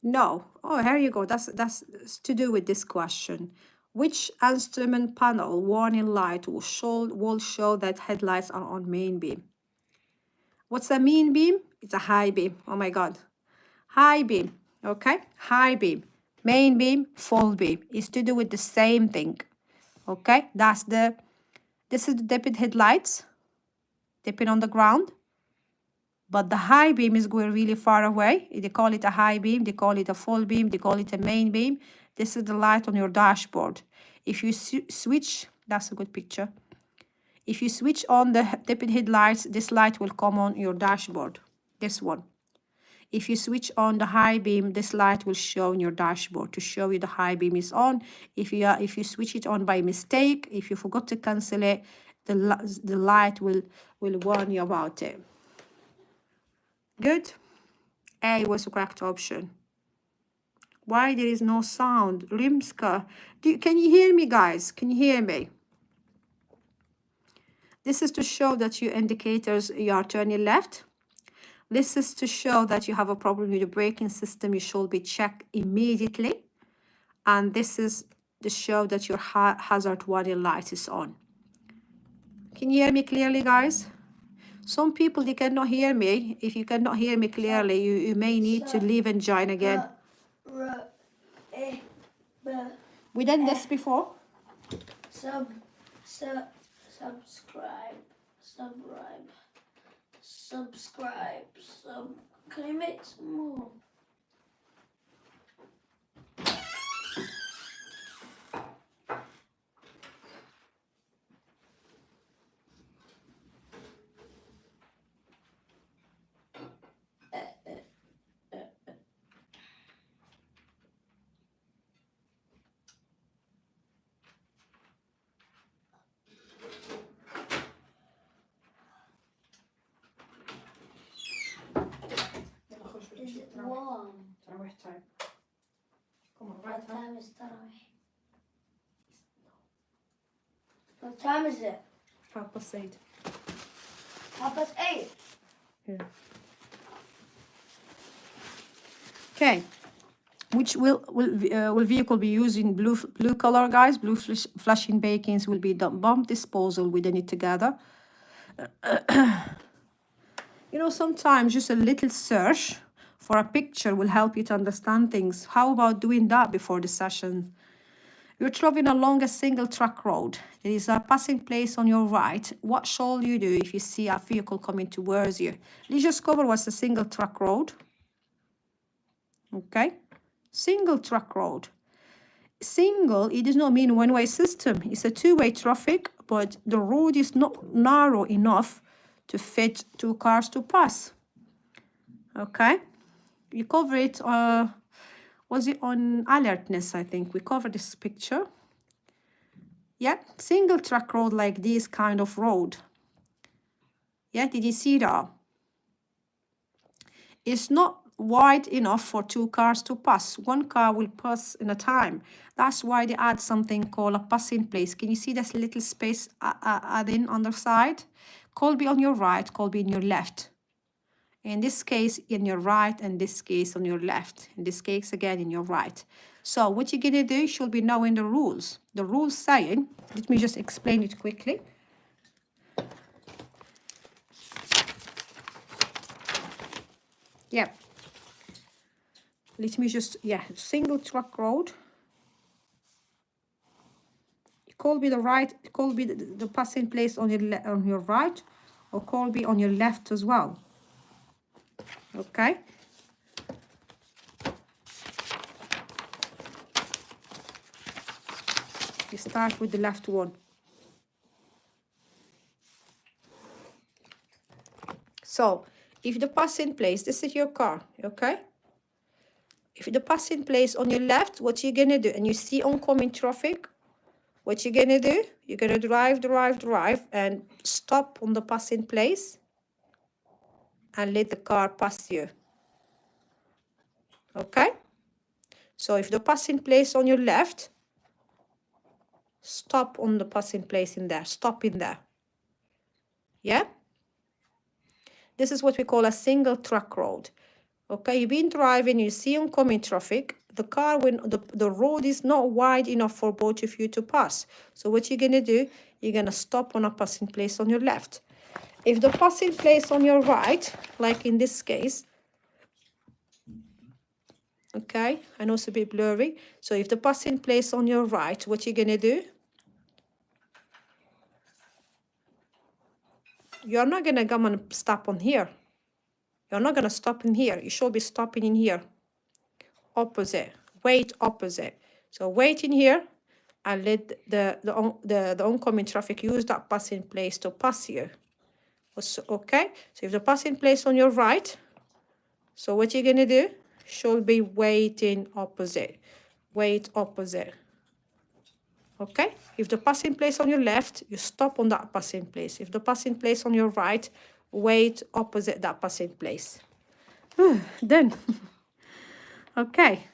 No. Oh, here you go. That's to do with this question. Which instrument panel warning light will show that headlights are on main beam? What's a main beam? It's a high beam. Oh my God. High beam. Okay. High beam. Main beam, full beam. It's to do with the same thing. Okay. This is the deputy headlights. Dipping on the ground. But the high beam is going really far away. They call it a high beam, they call it a full beam, they call it a main beam. This is the light on your dashboard. If you switch, that's a good picture. If you switch on the deputy headlights, this light will come on your dashboard, this one. If you switch on the high beam, this light will show on your dashboard to show you the high beam is on. If you switch it on by mistake, if you forgot to cancel it, the light will warn you about it. Good. A was the correct option. Why there is no sound? Rimska, can you hear me, guys? Can you hear me? This is to show that your indicators, you are turning left. This is to show that you have a problem with your braking system. You should be checked immediately. And this is to show that your hazard warning light is on. Can you hear me clearly, guys? Some people, they cannot hear me. If you cannot hear me clearly, you may need to leave and join again. We done this before. Subscribe. Can you make some more? Is it warm? Time. Come on, What time is tarawih? What time is it? 8:30. 8:30. Yeah. Okay. Which will vehicle be using blue color, guys? Blue flashing beacons will be bomb disposal within it together. You know, sometimes just a little search for a picture will help you to understand things. How about doing that before the session? You're traveling along a single track road. There is a passing place on your right. What shall you do if you see a vehicle coming towards you? Let's just cover what's a single track road. Okay, single track road. Single, it does not mean one-way system. It's a two-way traffic, but the road is not narrow enough to fit 2 cars to pass. Okay, you cover it, was it on alertness? I think we covered this picture. Yeah, single track road like this kind of road. Yeah, did you see that? It's not wide enough for 2 cars to pass. 1 car will pass in a time. That's why they add something called a passing place. Can you see this little space adding on the side? Could be on your right, could be in your left. In this case, in your right, and this case on your left. In this case, again, in your right. So what you're going to do, you should be knowing the rules. The rules saying, let me just explain it quickly. Yeah. Let me just, yeah, single track road. It could be the right, it could be the passing place on your right, or could be on your left as well. Okay. You start with the left one. So, if the passing place, this is your car, okay? If the passing place on your left, what you're gonna do, and you see oncoming traffic, what you're gonna do, you're gonna drive, and stop on the passing place and let the car pass you. Okay? So if the passing place on your left, stop on the passing place in there, stop in there. Yeah? This is what we call a single track road. Okay, you've been driving, you see oncoming traffic, the car, when the road is not wide enough for both of you to pass. So what you're gonna do, you're gonna stop on a passing place on your left. If the passing place on your right, like in this case, okay, I know it's a bit blurry. So if the passing place on your right, what you're gonna do, you're not gonna come and stop on here. You're not gonna stop in here. You should be stopping in here. Opposite, wait opposite. So wait in here and let the oncoming traffic use that passing place to pass you. Okay, so if the passing place on your right, so what you're gonna do should be waiting opposite, wait opposite. Okay, if the passing place on your left, you stop on that passing place. If the passing place on your right, wait opposite that passing place. Done. Okay.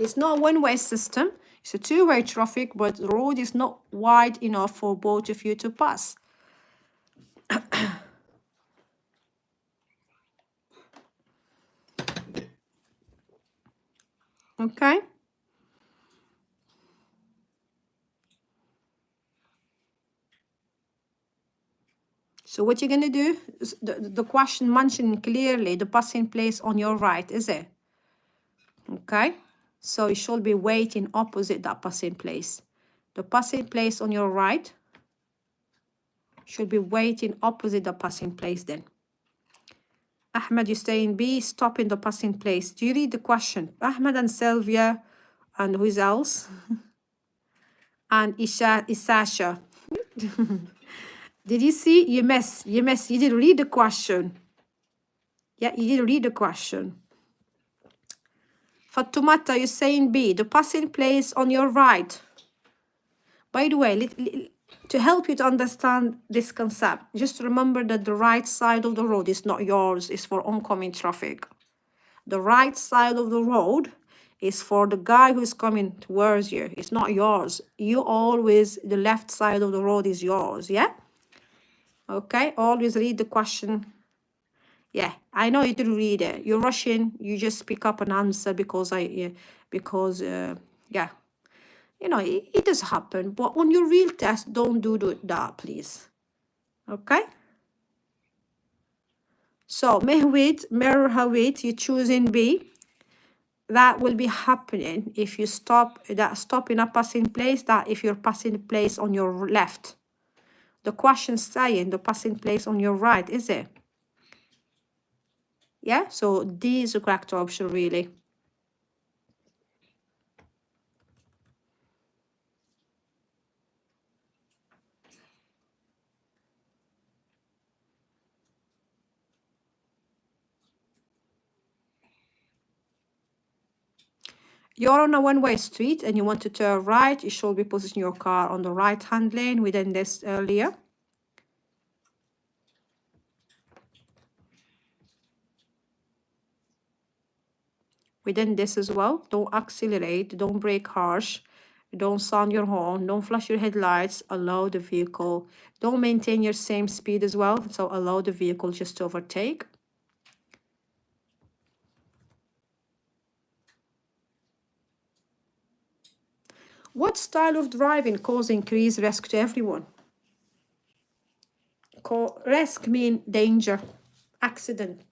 It's not a one-way system. It's a two-way traffic, but the road is not wide enough for both of you to pass. Okay. So what you're going to do, is the question mentioned clearly, the passing place on your right, is it? Okay. So you should be waiting opposite that passing place. The passing place on your right should be waiting opposite the passing place then. Ahmed, you stay in B, stop in the passing place. Do you read the question? Ahmed and Sylvia, and who else? And Isasha. Did you see? You missed. You didn't read the question. Yeah, you didn't read the question. Fatumata, you're saying B, the passing place on your right. By the way, to help you to understand this concept, just remember that the right side of the road is not yours, it's for oncoming traffic. The right side of the road is for the guy who's coming towards you. It's not yours. You always, the left side of the road is yours, yeah? Okay, always read the question. Yeah, I know you didn't read it. You're rushing, you just pick up an answer because yeah. You know, it does happen, but on your real test, don't do that, please. Okay? So Merhawit, you choosing B. That will be happening if you stop in a passing place, that if you're passing place on your left. The question saying the passing place on your right, is it? Yeah, so D is the correct option, really. You're on a one-way street and you want to turn right, you should be positioning your car on the right-hand lane within this earlier. Within this as well, don't accelerate, don't brake harsh, don't sound your horn, don't flash your headlights, allow the vehicle, don't maintain your same speed as well, so allow the vehicle just to overtake. What style of driving causes increased risk to everyone? Risk mean danger, accident.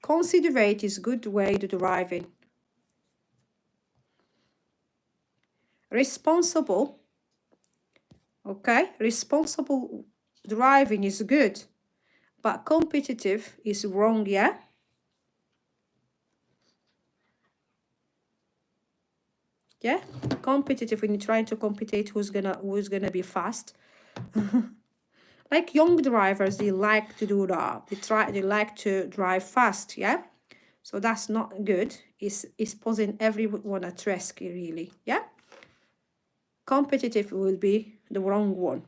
Considerate is good way to driving. Responsible, okay? Responsible driving is good, but competitive is wrong, yeah? Yeah, competitive, when you're trying to compete, who's gonna be fast. Like young drivers, they like to do that. They like to drive fast, yeah? So that's not good. It's posing everyone at risk, really, yeah? Competitive will be the wrong one.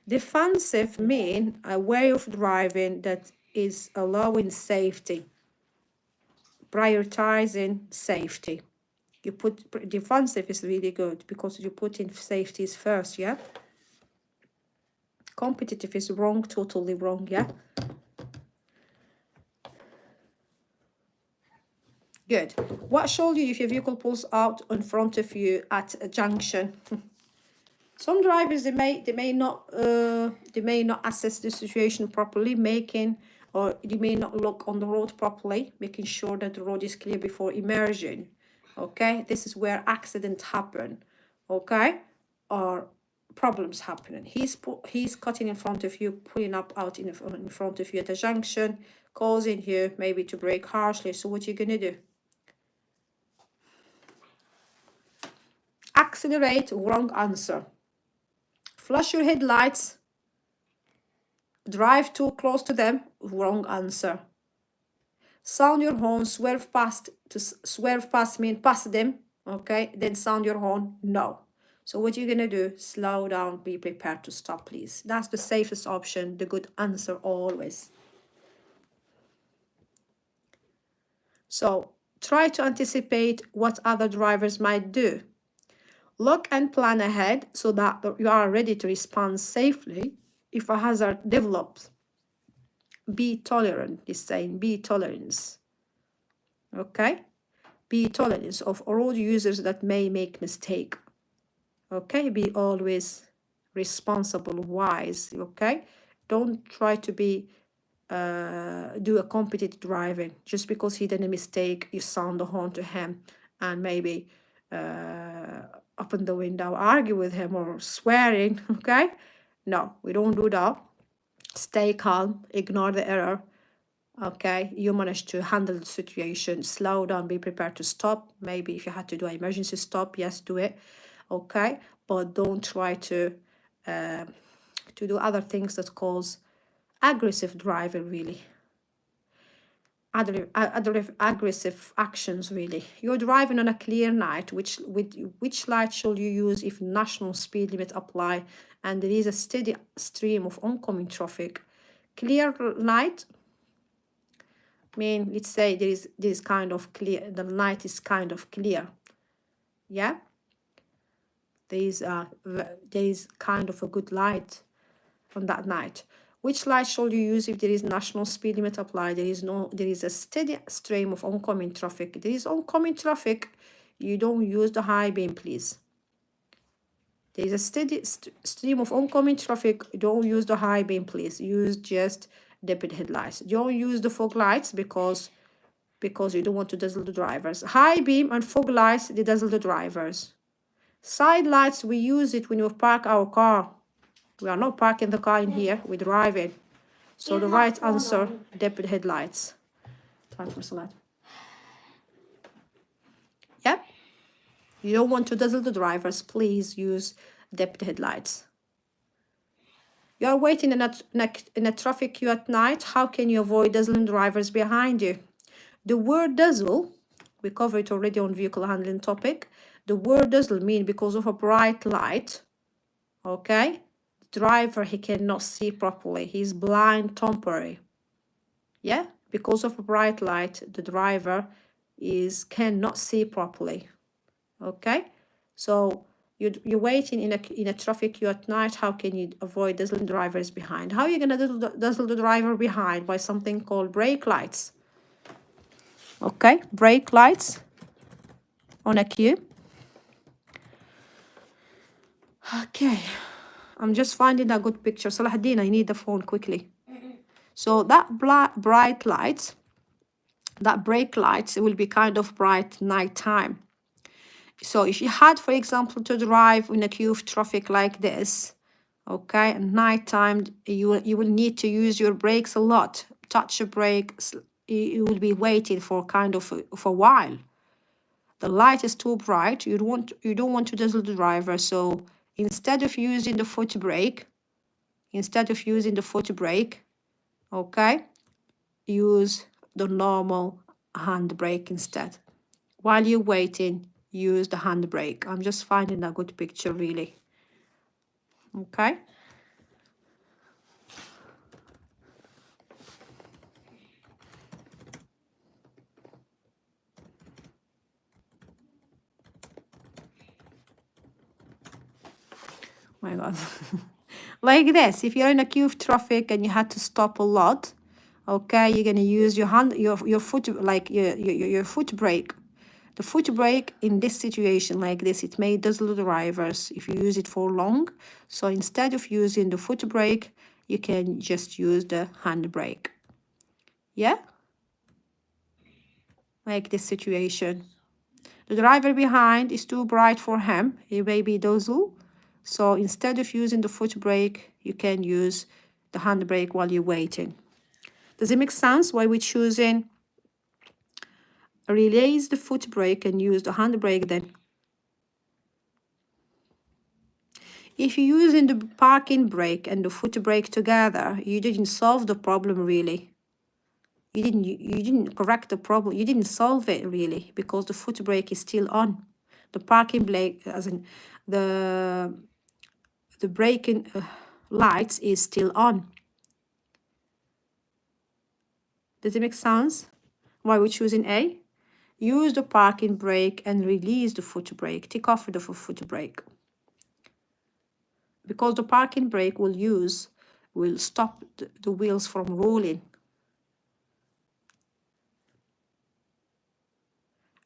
Defensive mean a way of driving that is allowing safety, prioritizing safety. You put defensive is really good because you put in safeties first, yeah? Competitive is wrong, totally wrong, yeah? Good. What should you if your vehicle pulls out in front of you at a junction? Some drivers, they may not assess the situation properly, or they may not look on the road properly, making sure that the road is clear before emerging. Okay, this is where accidents happen. Okay, or problems happening. He's cutting in front of you, pulling up out in front of you at a junction, causing you maybe to brake harshly. So what are you gonna do? Accelerate, wrong answer. Flash your headlights, drive too close to them, wrong answer. Sound your horn, swerve past mean pass them, okay? Then sound your horn, no. So what you're gonna do, slow down, be prepared to stop, please. That's the safest option, the good answer always. So try to anticipate what other drivers might do. Look and plan ahead so that you are ready to respond safely if a hazard develops. Be tolerant, is saying, be tolerance. Okay? Be tolerant of road users that may make mistake. Okay? Be always responsible, wise. Okay? Don't try to be do a competitive driving just because he did a mistake. You sound the horn to him and maybe open the window, argue with him or swearing. Okay? No, we don't do that. Stay calm, ignore the error. Okay, you managed to handle the situation, slow down, be prepared to stop. Maybe if you had to do an emergency stop, yes, do it. Okay, but don't try to do other things that cause aggressive driving, really. Other aggressive actions, really. You're driving on a clear night. Which light should you use if national speed limit apply and there is a steady stream of oncoming traffic? Clear night, mean, let's say there is kind of clear, the night is kind of clear, yeah? There is kind of a good light on that night. Which light shall you use if there is national speed limit applied? There is a steady stream of oncoming traffic. There is oncoming traffic. You don't use the high beam, please. There is a steady stream of oncoming traffic. Don't use the high beam, please. Use just deputy headlights. Don't use the fog lights because you don't want to dazzle the drivers. High beam and fog lights, they dazzle the drivers. Side lights, we use it when we park our car. We are not parking the car in here, we're driving. So the right answer, deputy headlights. Time for slide. Yep. You don't want to dazzle the drivers, please use deputy headlights. You are waiting in a traffic queue at night. How can you avoid dazzling drivers behind you? The word dazzle, we covered it already on vehicle handling topic. The word dazzle means because of a bright light, okay? The driver, he cannot see properly. He's blind temporary. Yeah? Because of a bright light, the driver cannot see properly. Okay? So you're waiting in a traffic queue at night. How can you avoid dazzling drivers behind? How are you going to dazzle the driver behind? By something called brake lights. Okay, brake lights on a queue. Okay, I'm just finding a good picture. Salahuddin, I need the phone quickly. So that bright lights, that brake lights, it will be kind of bright nighttime. So if you had, for example, to drive in a queue of traffic like this, okay, at nighttime, you will need to use your brakes a lot. Touch the brakes, you will be waiting for kind of a while. The light is too bright. You don't want to dazzle the driver. So instead of using the foot brake, okay, use the normal handbrake instead. While you're waiting, use the handbrake. I'm just finding a good picture, really. Okay. My God. Like this, if you're in a queue of traffic and you had to stop a lot, okay, you're gonna use your foot, like your foot brake. The foot brake in this situation like this, it may dazzle the drivers if you use it for long. So instead of using the foot brake, you can just use the hand brake. Yeah? Like this situation. The driver behind is too bright for him. He may be dazzle. So instead of using the foot brake, you can use the hand brake while you're waiting. Does it make sense why we're choosing release the foot brake and use the hand brake then? If you're using the parking brake and the foot brake together, you didn't solve the problem really. You didn't correct the problem. You didn't solve it really because the foot brake is still on. The parking brake, as in the braking lights is still on. Does it make sense? Why we're choosing A? Use the parking brake and release the foot brake. Take off the foot brake. Because the parking brake will stop the wheels from rolling.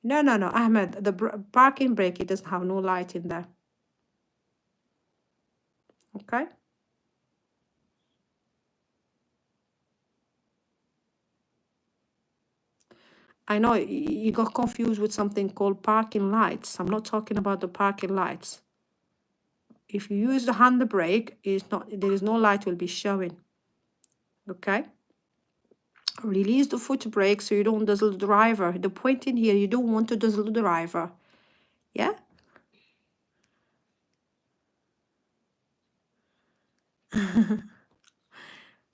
No, Ahmed, the parking brake, it doesn't have no light in there. Okay? I know you got confused with something called parking lights. I'm not talking about the parking lights. If you use the hand brake, there is no light will be showing. Okay? Release the foot brake so you don't dazzle the driver. The point in here, you don't want to dazzle the driver. Yeah?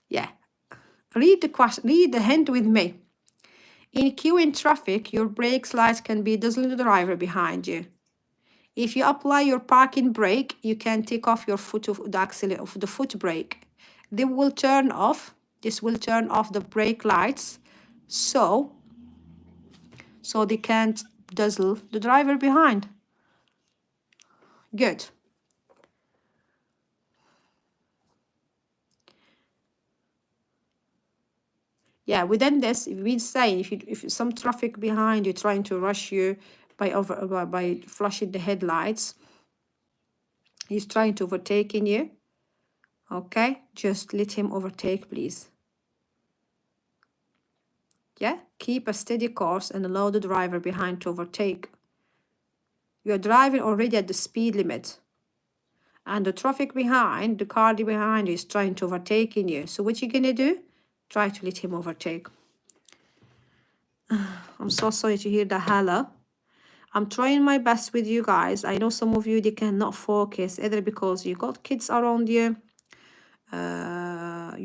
Yeah. Read the hint with me. In queue in traffic, your brake lights can be dazzling the driver behind you. If you apply your parking brake, you can take off your foot of the axle of the foot brake. This will turn off the brake lights so they can't dazzle the driver behind. Good. yeah, within this, we say if some traffic behind you trying to rush you by flashing the headlights, he's trying to overtaking you. Okay, just let him overtake, please. Yeah, keep a steady course and allow the driver behind to overtake. You're driving already at the speed limit, and the traffic behind, the car behind you is trying to overtake you. So what you gonna do? Try to let him overtake. I'm so sorry to hear the holla. I'm trying my best with you guys. I know some of you, they cannot focus, either because you got kids around you,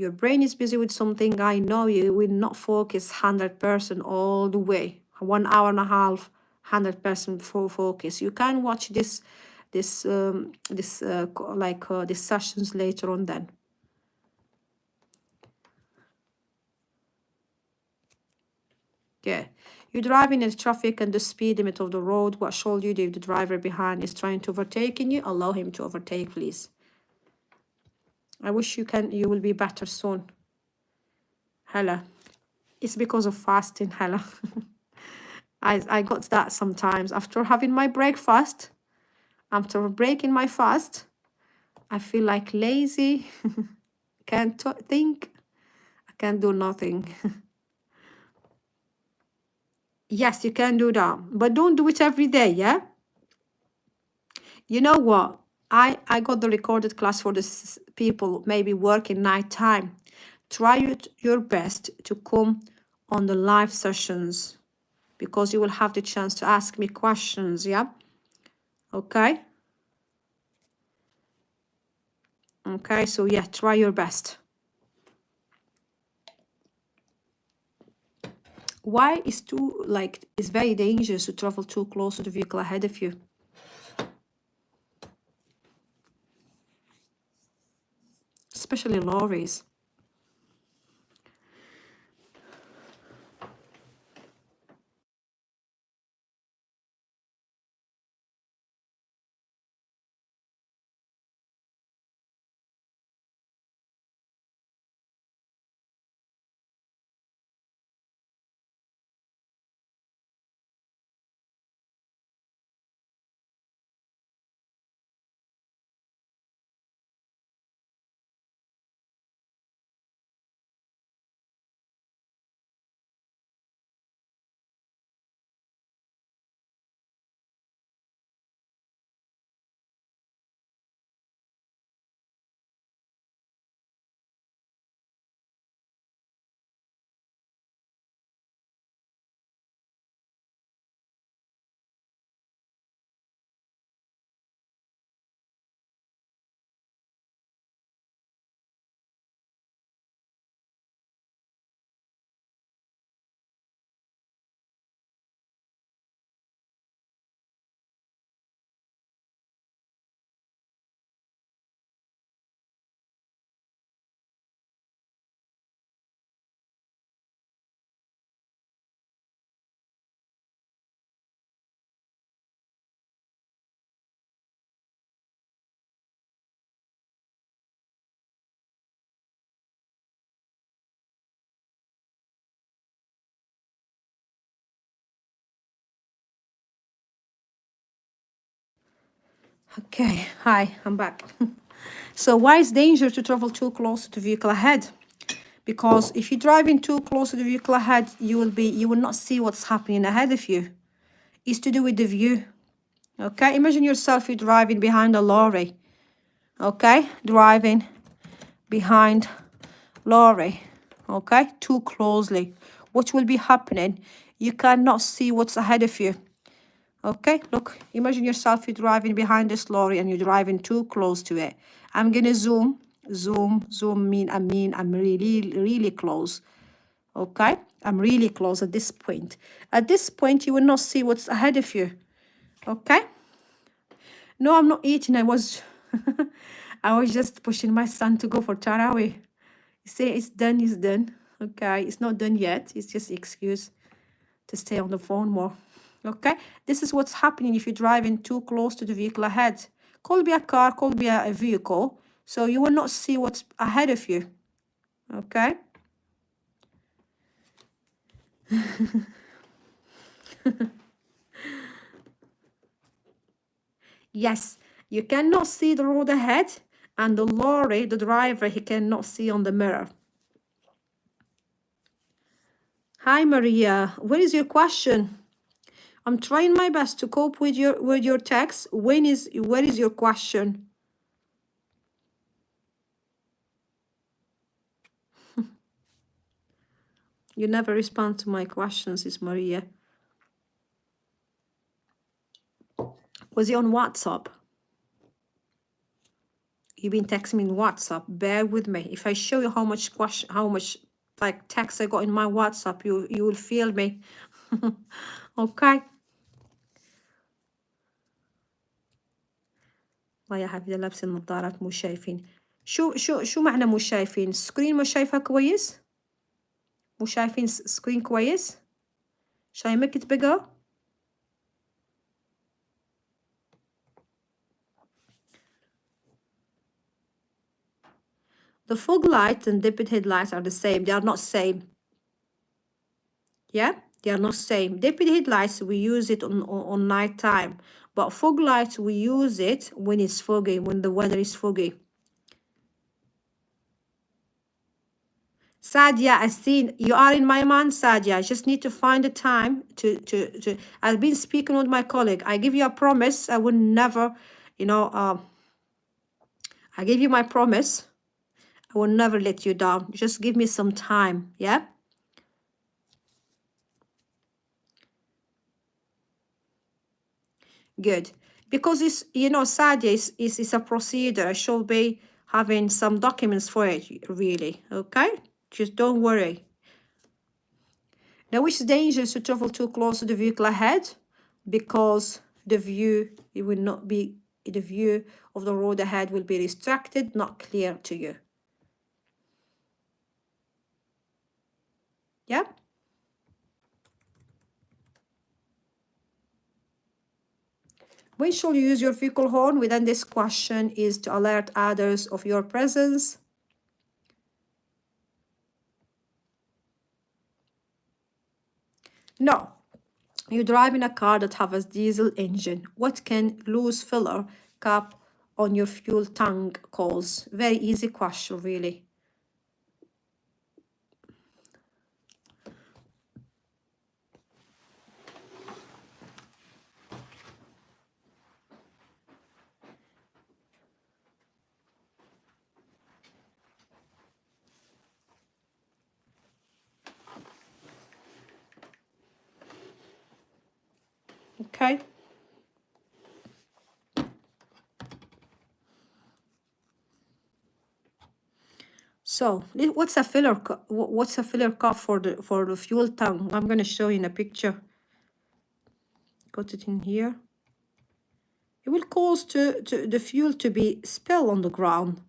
your brain is busy with something. I know you will not focus 100% all the way. 1 hour and a half, 100% full focus. You can watch these sessions later on then. Yeah, you're driving in traffic and the speed limit of the road. What should you do if the driver behind is trying to overtake you? Allow him to overtake, please. I wish you will be better soon. Hella. It's because of fasting, Hella. I got that sometimes. After having my breakfast, after breaking my fast, I feel like lazy. Can't think. I can't do nothing. Yes, you can do that. But don't do it every day, yeah? You know what? I got the recorded class for this people maybe working night time. Try your best to come on the live sessions, because you will have the chance to ask me questions, yeah? Okay? Okay, so yeah, try your best. Why is it's very dangerous to travel too close to the vehicle ahead of you? Especially lorries. Okay, hi, I'm back. So why is danger to travel too close to the vehicle ahead? Because if you're driving too close to the vehicle ahead, you will not see what's happening ahead of you. It's to do with the view. Okay, imagine yourself, you're driving behind a lorry. Okay, driving behind lorry. Okay, too closely. What will be happening? You cannot see what's ahead of you. Okay, look, imagine yourself, you're driving behind this lorry and you're driving too close to it. I'm gonna zoom, I'm really close. Okay, I'm really close at this point. At this point, you will not see what's ahead of you. Okay. No, I'm not eating. I was just pushing my son to go for tarawih. You say it's done, it's done. Okay, it's not done yet. It's just an excuse to stay on the phone more. Okay, this is what's happening if you're driving too close to the vehicle ahead. Could be a car, could be a vehicle. So you will not see what's ahead of you. Okay. Yes, you cannot see the road ahead, and the lorry, the driver, he cannot see on the mirror. Hi, Maria. What is your question? I'm trying my best to cope with your text. Where is your question? You never respond to my questions, is Maria. Was he on WhatsApp? You've been texting me in WhatsApp. Bear with me. If I show you how much like text I got in my WhatsApp, you will feel me. Okay. الله يا لابسين النظارات مو شايفين. شو معنى مو شايفين؟ سكرين مو شايفها كويس؟ مو شايفين سكرين كويس؟ Shall I make it bigger? The fog light and dipid headlights are the same. They are not same. Yeah, they are not same. Dipid headlights, we use it on night time. But fog lights, we use it when it's foggy, when the weather is foggy. Sadia, I seen you are in my mind, Sadia. I just need to find a time to I've been speaking with my colleague. I give you a promise. I will never, I give you my promise. I will never let you down. Just give me some time, yeah? Good. Because it's, Sadia is a procedure. I should be having some documents for it, really, okay? Just don't worry. Now, it's dangerous to travel too close to the vehicle ahead because the view of the road ahead will be restricted, not clear to you. Yeah? When shall you use your vehicle horn? Within this question is to alert others of your presence. No. You drive in a car that has a diesel engine. What can loose filler cap on your fuel tank cause? Very easy question, really. Okay. So what's a filler cup for the fuel tank? I'm going to show you in a picture. Got it in here. It will cause the fuel to be spilled on the ground.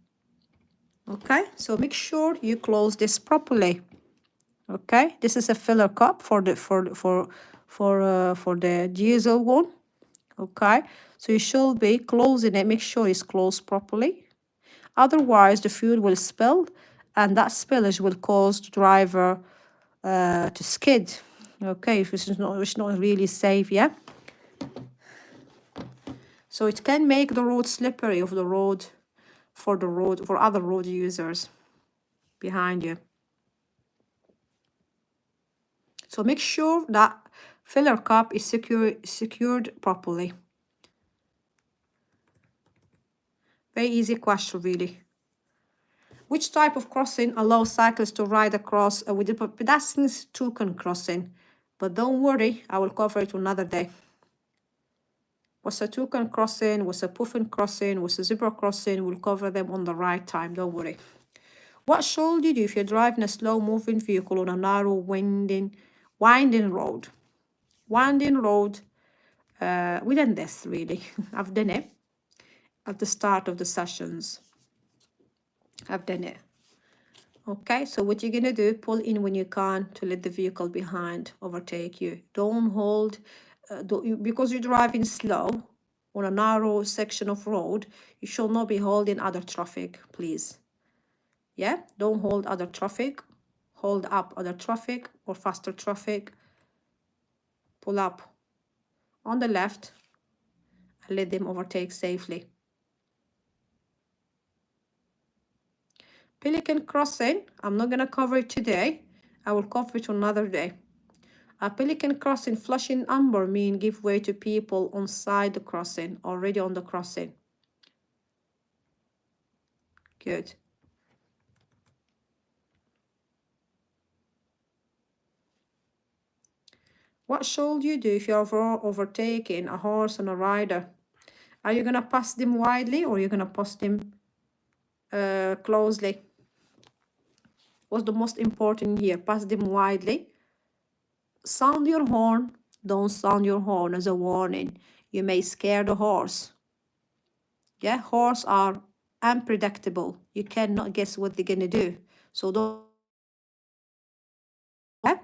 Okay, so make sure you close this properly. Okay, this is a filler cup for the diesel one. Okay, so you should be closing it. Make sure it's closed properly. Otherwise, the fuel will spill, and that spillage will cause the driver to skid. Okay, which is not really safe, yeah. So it can make the road slippery for other road users behind you. So make sure that filler cup is secured properly. Very easy question, really. Which type of crossing allows cyclists to ride across with the pedestrians token crossing? But don't worry, I will cover it another day. What's a token crossing? What's a puffin crossing? What's a zebra crossing? We'll cover them on the right time, don't worry. What should you do if you're driving a slow-moving vehicle on a narrow, winding road? Winding road, we done this, really. I've done it at the start of the sessions. I've done it. Okay, so what you're gonna do, pull in when you can to let the vehicle behind overtake you. Don't hold, because you're driving slow on a narrow section of road, you should not be holding other traffic, please. Yeah, don't hold other traffic. hold up other traffic or faster traffic, pull up on the left, and let them overtake safely. Pelican crossing, I'm not going to cover it today. I will cover it another day. A pelican crossing, flashing amber mean give way to people on side the crossing, already on the crossing. Good. What should you do if you're overtaking a horse and a rider? Are you going to pass them widely or are you going to pass them closely? What's the most important here? Pass them widely. Sound your horn. Don't sound your horn as a warning. You may scare the horse. Yeah, horses are unpredictable. You cannot guess what they're going to do. So don't. Yeah?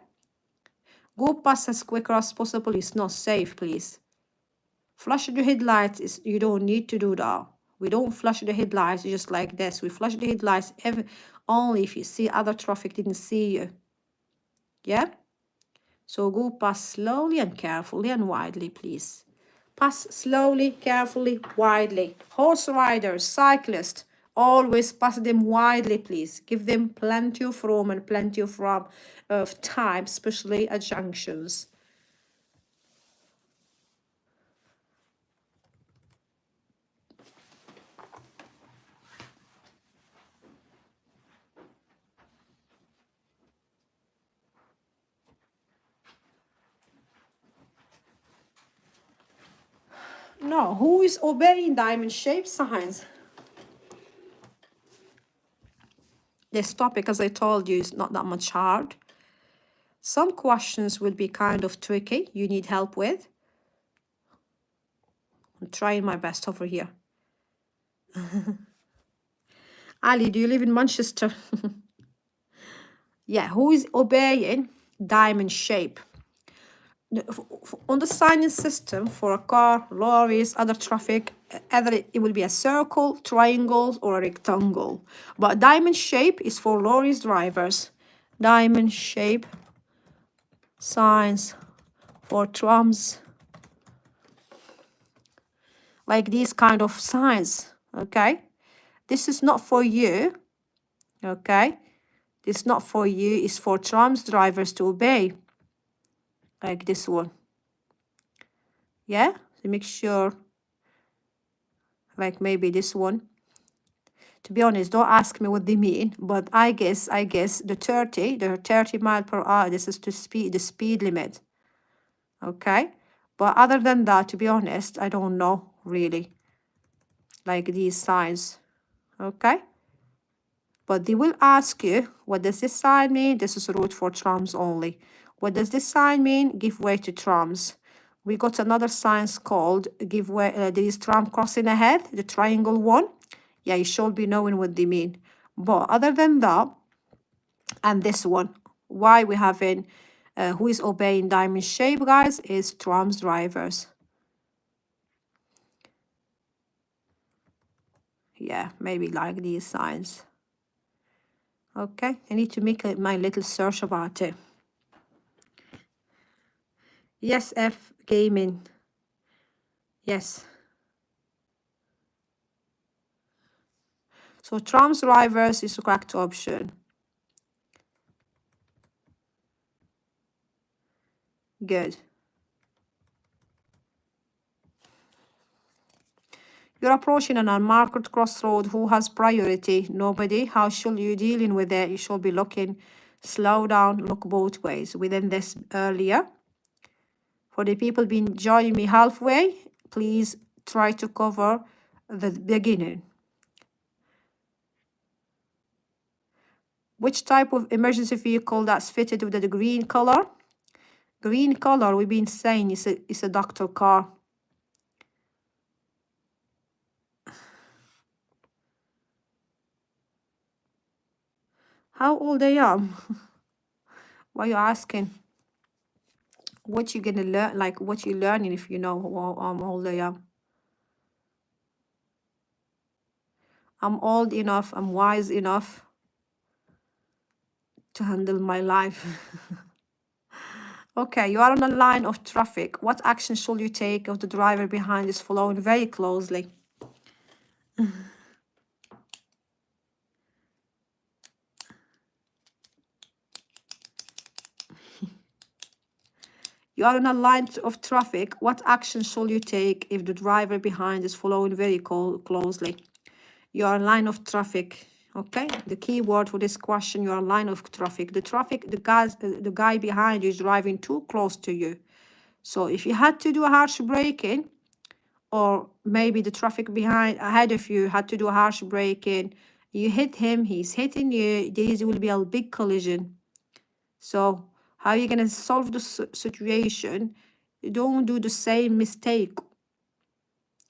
Go past as quick as possible. It's not safe, please. Flash the headlights, you don't need to do that. We don't flash the headlights just like this. We flash the headlights only if you see other traffic didn't see you. Yeah? So go past slowly and carefully and widely, please. Pass slowly, carefully, widely. Horse riders, cyclists, always pass them widely, please. Give them plenty of room and plenty of time, especially at junctions. No, who is obeying diamond shape signs? This topic, as I told you, is not that much hard. Some questions will be kind of tricky. You need help with. I'm trying my best over here. Ali, do you live in Manchester? Yeah, who is obeying diamond shape? On the signing system for a car, lorries, other traffic, either it will be a circle, triangle, or a rectangle. But diamond shape is for lorries drivers. Diamond shape signs for trams. Like these kind of signs, okay? This is not for you, okay? This is not for you, it's for trams drivers to obey. Like this one. Yeah, so make sure, like maybe this one. To be honest, don't ask me what they mean, but I guess the 30 mile per hour, this is the speed limit. Okay? But other than that, to be honest, I don't know really. Like these signs. Okay? But they will ask you, what does this sign mean? This is a route for trams only. What does this sign mean? Give way to trams. We got another sign called give way, there is tram crossing ahead, the triangle one. Yeah, you should be knowing what they mean. But other than that, and this one, why we having, who is obeying diamond shape, guys, is trams drivers. Yeah, maybe like these signs. Okay, I need to make my little search about it. Yes, F gaming. Yes. So trams drivers is the correct option. Good. You're approaching an unmarked crossroad. Who has priority? Nobody. How should you dealing with it? You should be looking, slow down, look both ways. Within this earlier. For the people been joining me halfway, please try to cover the beginning. Which type of emergency vehicle that's fitted with the green color? Green color, we've been saying, is a doctor car. How old I am? Why are you asking? What you gonna learn, like what you learning if you know how old I am? I'm old enough, I'm wise enough to handle my life. Okay, you are on a line of traffic. What action should you take if the driver behind is following very closely? You are on a line of traffic. What action should you take if the driver behind is following very closely? You are a line of traffic. Okay, the key word for this question, you are a line of traffic. The guy behind you is driving too close to you. So if you had to do a harsh braking, or maybe the traffic behind ahead of you had to do a harsh braking, you hit him, he's hitting you, there will be a big collision. So how are you going to solve the situation? Don't do the same mistake.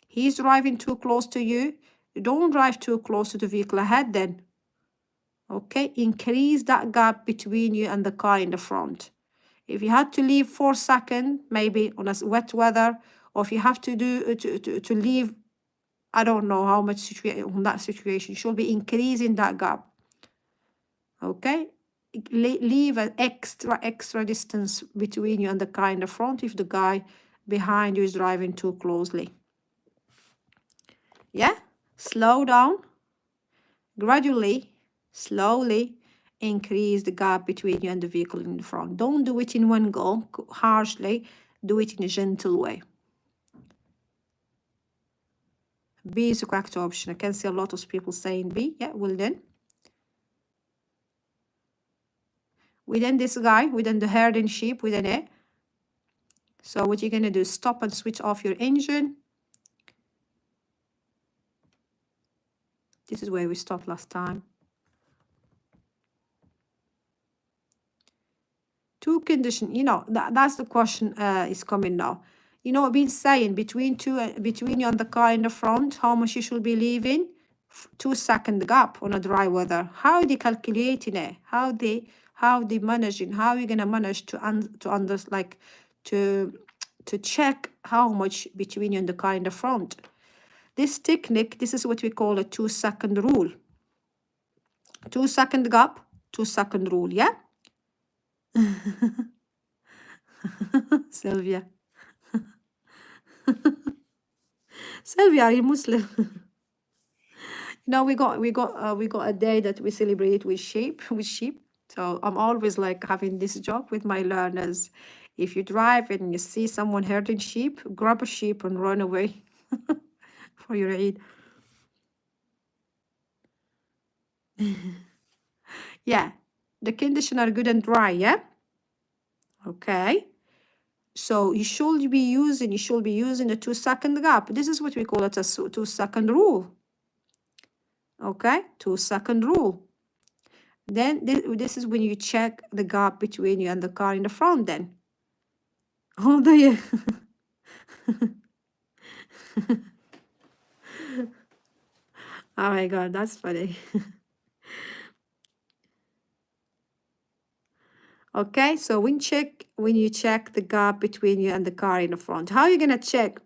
He's driving too close to you. Don't drive too close to the vehicle ahead then. Okay, increase that gap between you and the car in the front. If you had to leave 4 seconds, maybe on a wet weather, or if you have to do to leave, I don't know how much on that situation, you should be increasing that gap. Okay, leave an extra distance between you and the car in the front if the guy behind you is driving too closely. Yeah, slow down, gradually, slowly increase the gap between you and the vehicle in the front. Don't do it in one go, harshly, do it in a gentle way. B is the correct option. I can see a lot of people saying B. Yeah, well then. Within this guy, within the herd and sheep, within it. So what you're going to do is stop and switch off your engine. This is where we stopped last time. Two condition, you know, that's the question is coming now. You know, I've been saying between you and the car in the front, how much you should be leaving? 2 second gap on a dry weather. How are they calculating it? How they managing? How are you gonna manage to check how much between you and the car in the front? This technique, this is what we call a 2 second rule. 2 second gap, 2 second rule, yeah? Sylvia. Sylvia, are you Muslim? No, we got a day that we celebrate with sheep. So I'm always like having this joke with my learners. If you drive and you see someone herding sheep, grab a sheep and run away for your Eid. Yeah, the conditions are good and dry, yeah? Okay. So you should be using the 2 second gap. This is what we call it a 2 second rule. Okay, 2 second rule. Then this is when you check the gap between you and the car in the front then. Oh, do you? Oh my God, that's funny. Okay, so when you check the gap between you and the car in the front, how are you gonna check?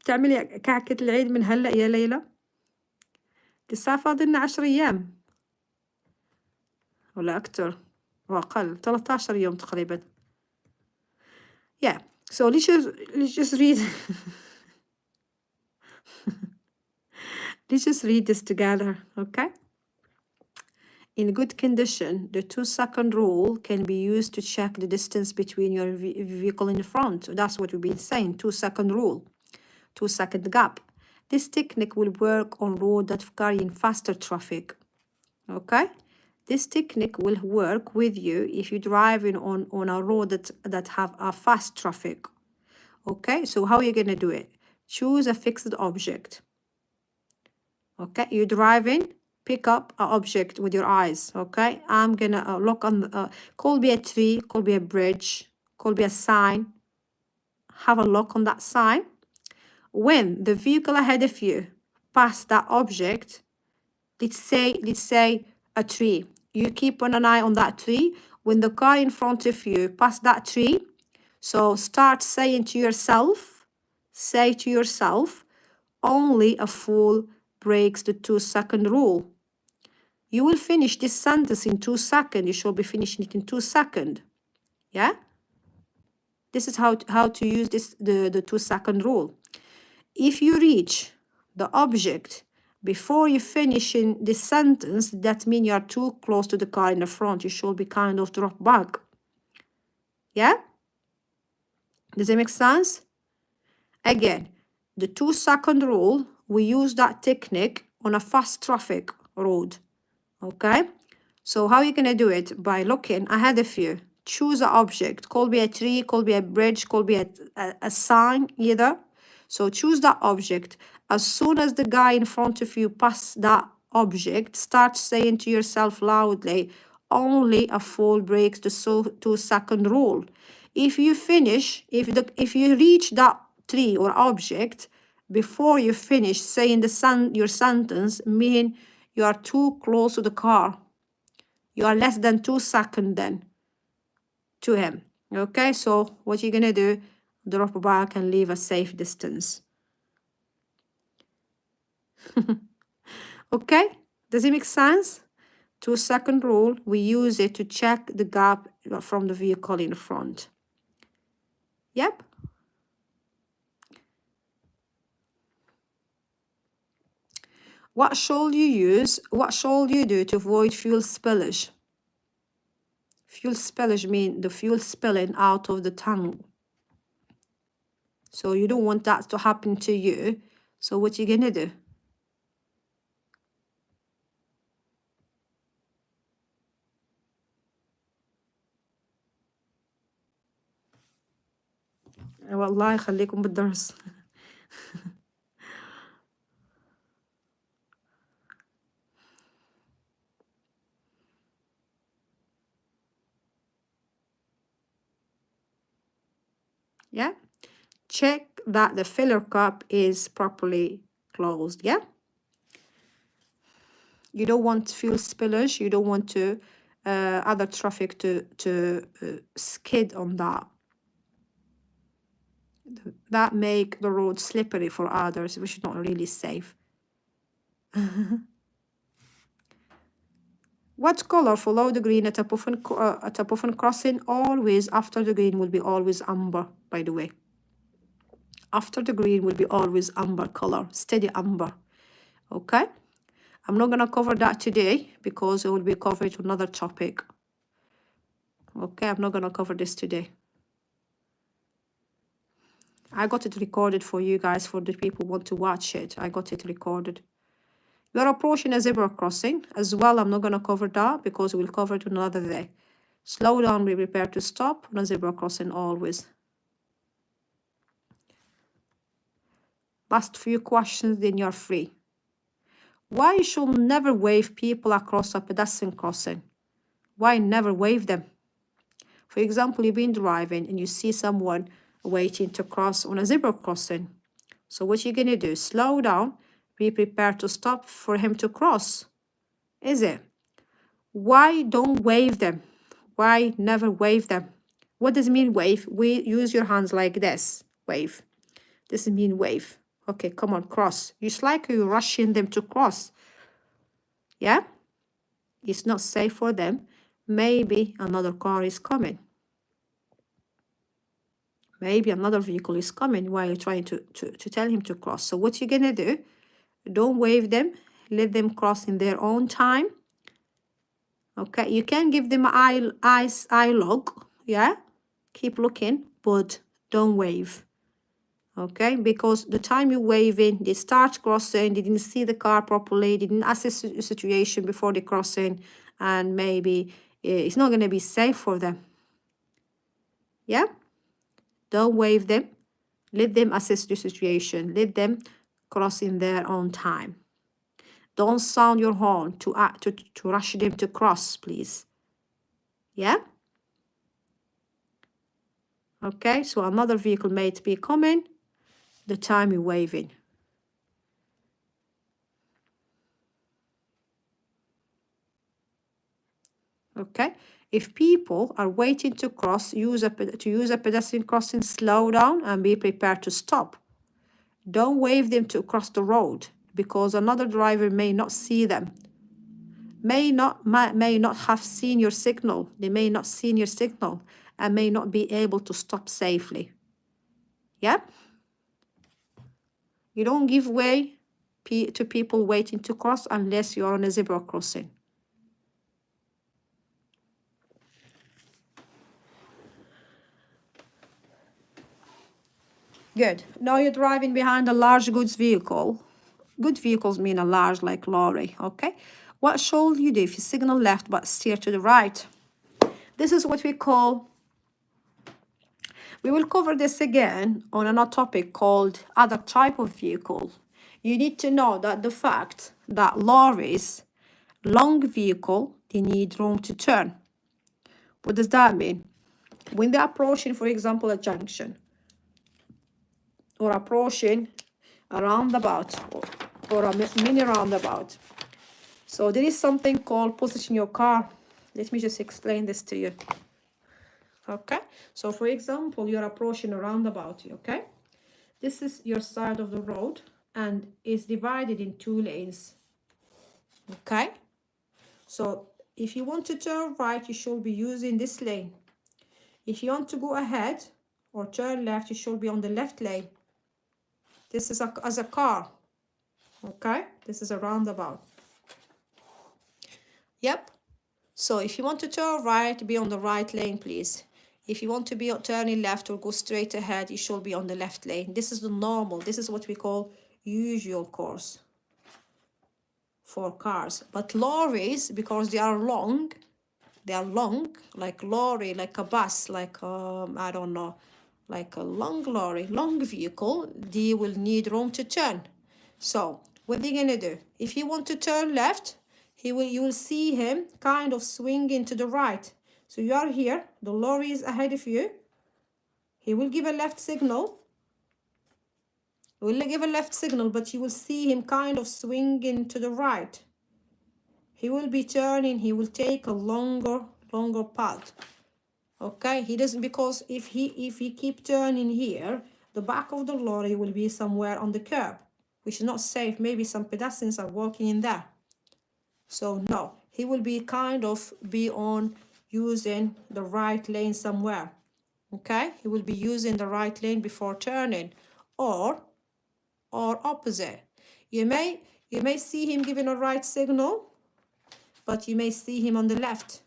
بتعملي كعكة العيد من هلأ يا ليلى؟ لسه فاضلنا 10 أيام ولا أكتر وأقل 13 يوم تقريبا. Yeah, so let's just read let's just read this together, okay? In good condition, the 2 second rule can be used to check the distance between your vehicle in the front. That's what we've been saying, 2 second rule, 2 second gap. This technique will work on roads that carry in faster traffic, okay? This technique will work with you if you're driving on a road that have a fast traffic, okay? So how are you gonna do it? Choose a fixed object, okay? You're driving, pick up an object with your eyes, okay? I'm gonna look on, could be a tree, could be a bridge, could be a sign. Have a look on that sign. When the vehicle ahead of you pass that object, let's say a tree, you keep an eye on that tree. When the car in front of you pass that tree, so start saying to yourself, say to yourself, only a fool breaks the 2-second rule. You will finish this sentence in 2 seconds. You should be finishing it in 2 seconds. Yeah? This is how to use this the 2-second rule. If you reach the object before you finish in this sentence, that means you are too close to the car in the front. You should be kind of drop back. Yeah? Does it make sense? Again, the 2-second rule, we use that technique on a fast traffic road. Okay? So how are you going to do it? By looking ahead of you. Choose an object. Could be a tree, could be a bridge, could be a sign either. So choose that object. As soon as the guy in front of you passes that object, start saying to yourself loudly, only a fool breaks the 2-second rule. If you finish, if you reach that tree or object before you finish saying your sentence, mean you are too close to the car. You are less than 2 seconds then to him. Okay, so what you're gonna do, drop back and leave a safe distance. Okay, does it make sense? 2-second rule, we use it to check the gap from the vehicle in front. Yep. What should you use? What should you do to avoid fuel spillage? Fuel spillage means the fuel spilling out of the tank. So you don't want that to happen to you. So what you gonna do? والله يخليكم بالدرس. Yeah, check that the filler cup is properly closed. Yeah, you don't want fuel spillage. You don't want to other traffic to skid on that. That make the road slippery for others, which is not really safe. What color? Follow the green at a puffin crossing. Always after the green will be always amber, by the way. After the green will be always amber color, steady amber. Okay? I'm not going to cover that today because it will be covered to another topic. Okay, I'm not going to cover this today. I got it recorded for you guys, for the people who want to watch it. I got it recorded. You're approaching a zebra crossing as well. I'm not going to cover that because we'll cover it another day. Slow down, be prepared to stop on a zebra crossing always. Last few questions, then you're free. Why you should never wave people across a pedestrian crossing? Why never wave them? For example, you've been driving and you see someone waiting to cross on a zebra crossing. So what you're going to do, slow down, be prepared to stop for him to cross. Is it? Why don't wave them? Why never wave them? What does it mean wave? We use your hands like this, wave. This mean wave. Okay, come on, cross. It's like you're rushing them to cross. Yeah? It's not safe for them. Maybe another car is coming. Maybe another vehicle is coming while you're trying to tell him to cross. So what you're going to do, don't wave them. Let them cross in their own time. Okay, you can give them an eye look. Yeah, keep looking, but don't wave. Okay, because the time you wave in, they start crossing, they didn't see the car properly, they didn't assess the situation before they crossing, and maybe it's not going to be safe for them. Yeah, don't wave them. Let them assess the situation. Let them cross in their own time. Don't sound your horn to rush them to cross, please. Yeah? Okay, so another vehicle may be coming. The time you're waving. Okay, if people are waiting to cross, use a pedestrian crossing, slow down and be prepared to stop. Don't wave them to cross the road, because another driver may not see them, may not have seen your signal. They may not see your signal and may not be able to stop safely. Yeah? You don't give way to people waiting to cross unless you're on a zebra crossing. Good. Now you're driving behind a large goods vehicle. Good vehicles mean a large, like lorry, okay? What should you do if you signal left but steer to the right? This is what we call, we will cover this again on another topic called other type of vehicle. You need to know that the fact that lorries, long vehicle, they need room to turn. What does that mean? When they're approaching, for example, a junction, or approaching a roundabout, or a mini roundabout. So there is something called position your car. Let me just explain this to you. Okay, so for example, you're approaching a roundabout, okay? This is your side of the road and is divided in 2 lanes, okay? So if you want to turn right, you should be using this lane. If you want to go ahead or turn left, you should be on the left lane. This is as a car, okay? This is a roundabout. Yep. So if you want to turn right, be on the right lane, please. If you want to be turning left or go straight ahead, you should be on the left lane. This is the normal. This is what we call usual course for cars. But lorries, because they are long, like lorry, like a bus, like I don't know, like a long lorry, long vehicle, they will need room to turn. So what are they gonna do? If you want to turn left, you will see him kind of swinging to the right. So you are here, the lorry is ahead of you. He will give a left signal. But you will see him kind of swinging to the right. He will be turning, he will take a longer path. Okay, he doesn't, because if he keep turning here, the back of the lorry will be somewhere on the curb, which is not safe. Maybe some pedestrians are walking in there. So no, he will be kind of be on using the right lane somewhere. Okay, he will be using the right lane before turning, or opposite. You may see him giving a right signal, but you may see him on the left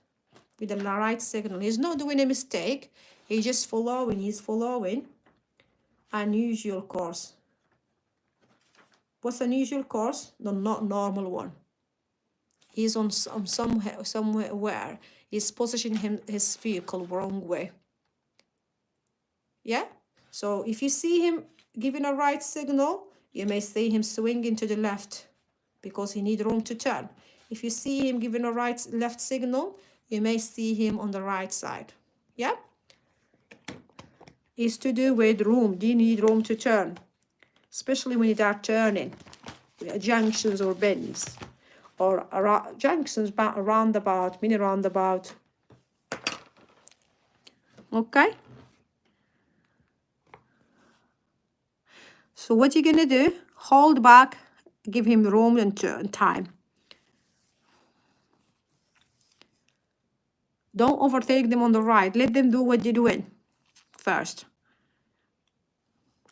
with the right signal. He's not doing a mistake. He's just following. He's following unusual course. What's unusual course? The not normal one. He's on somewhere. He's positioning his vehicle wrong way. Yeah? So if you see him giving a right signal, you may see him swinging to the left because he needs room to turn. If you see him giving a left signal, you may see him on the right side. Yeah? It's to do with room. Do you need room to turn? Especially when you are turning. Junctions or bends. Or junctions, roundabout, mini roundabout. Okay? So what you're going to do, hold back, give him room and time. Don't overtake them on the right. Let them do what they're doing first.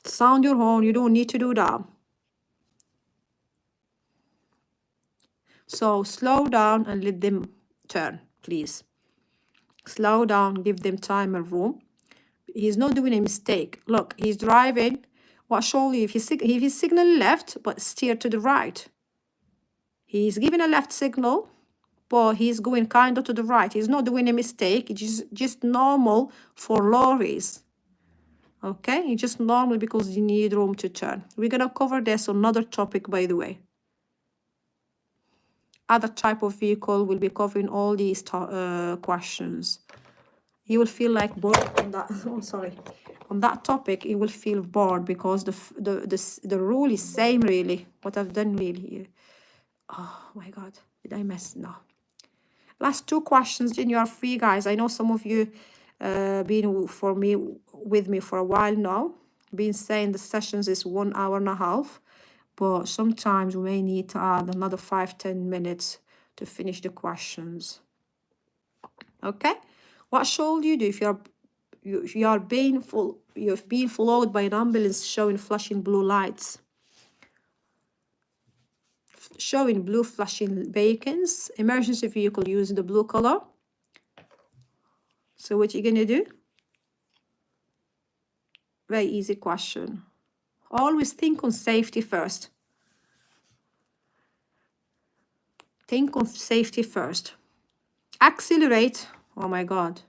Sound your horn. You don't need to do that. So slow down and let them turn, please. Slow down, give them time and room. He's not doing a mistake. Look, he's driving. What surely if he's signaling left, but steer to the right. He's giving a left signal, but he's going kind of to the right. He's not doing a mistake. It's just normal for lorries. Okay, it's just normal because you need room to turn. We're gonna cover this on another topic, by the way. Other type of vehicle will be covering all these questions. You will feel like bored on that. Oh, sorry. On that topic, you will feel bored because the rule is same really. What I've done really. Oh my God, did I mess? No. Last 2 questions, then you are free, guys. I know some of you been with me for a while now. been saying the sessions is 1 hour and a half, but sometimes we may need to add another 5-10 minutes to finish the questions. Okay, what should you do if you've been followed by an ambulance showing flashing blue lights, showing blue flashing beacons, emergency vehicle using the blue color? So what you're gonna do? Very easy question. Always think on safety first. Think of safety first. Accelerate. Oh my God.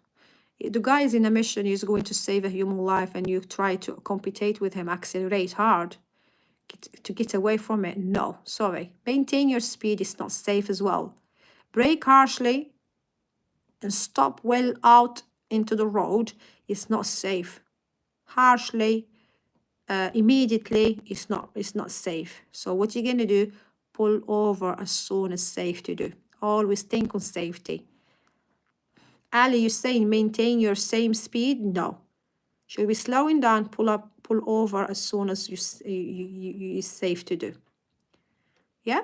The guy is in a mission, he's going to save a human life, and you try to compete with him. Accelerate hard to get away from it. No, sorry. Maintain your speed is not safe as well. Brake harshly and stop well out into the road is not safe. Harshly, immediately is not safe. So what you're gonna do? Pull over as soon as safe to do. Always think on safety. Ali, you're saying maintain your same speed? No. Should be slowing down, pull over as soon as you is safe to do. Yeah?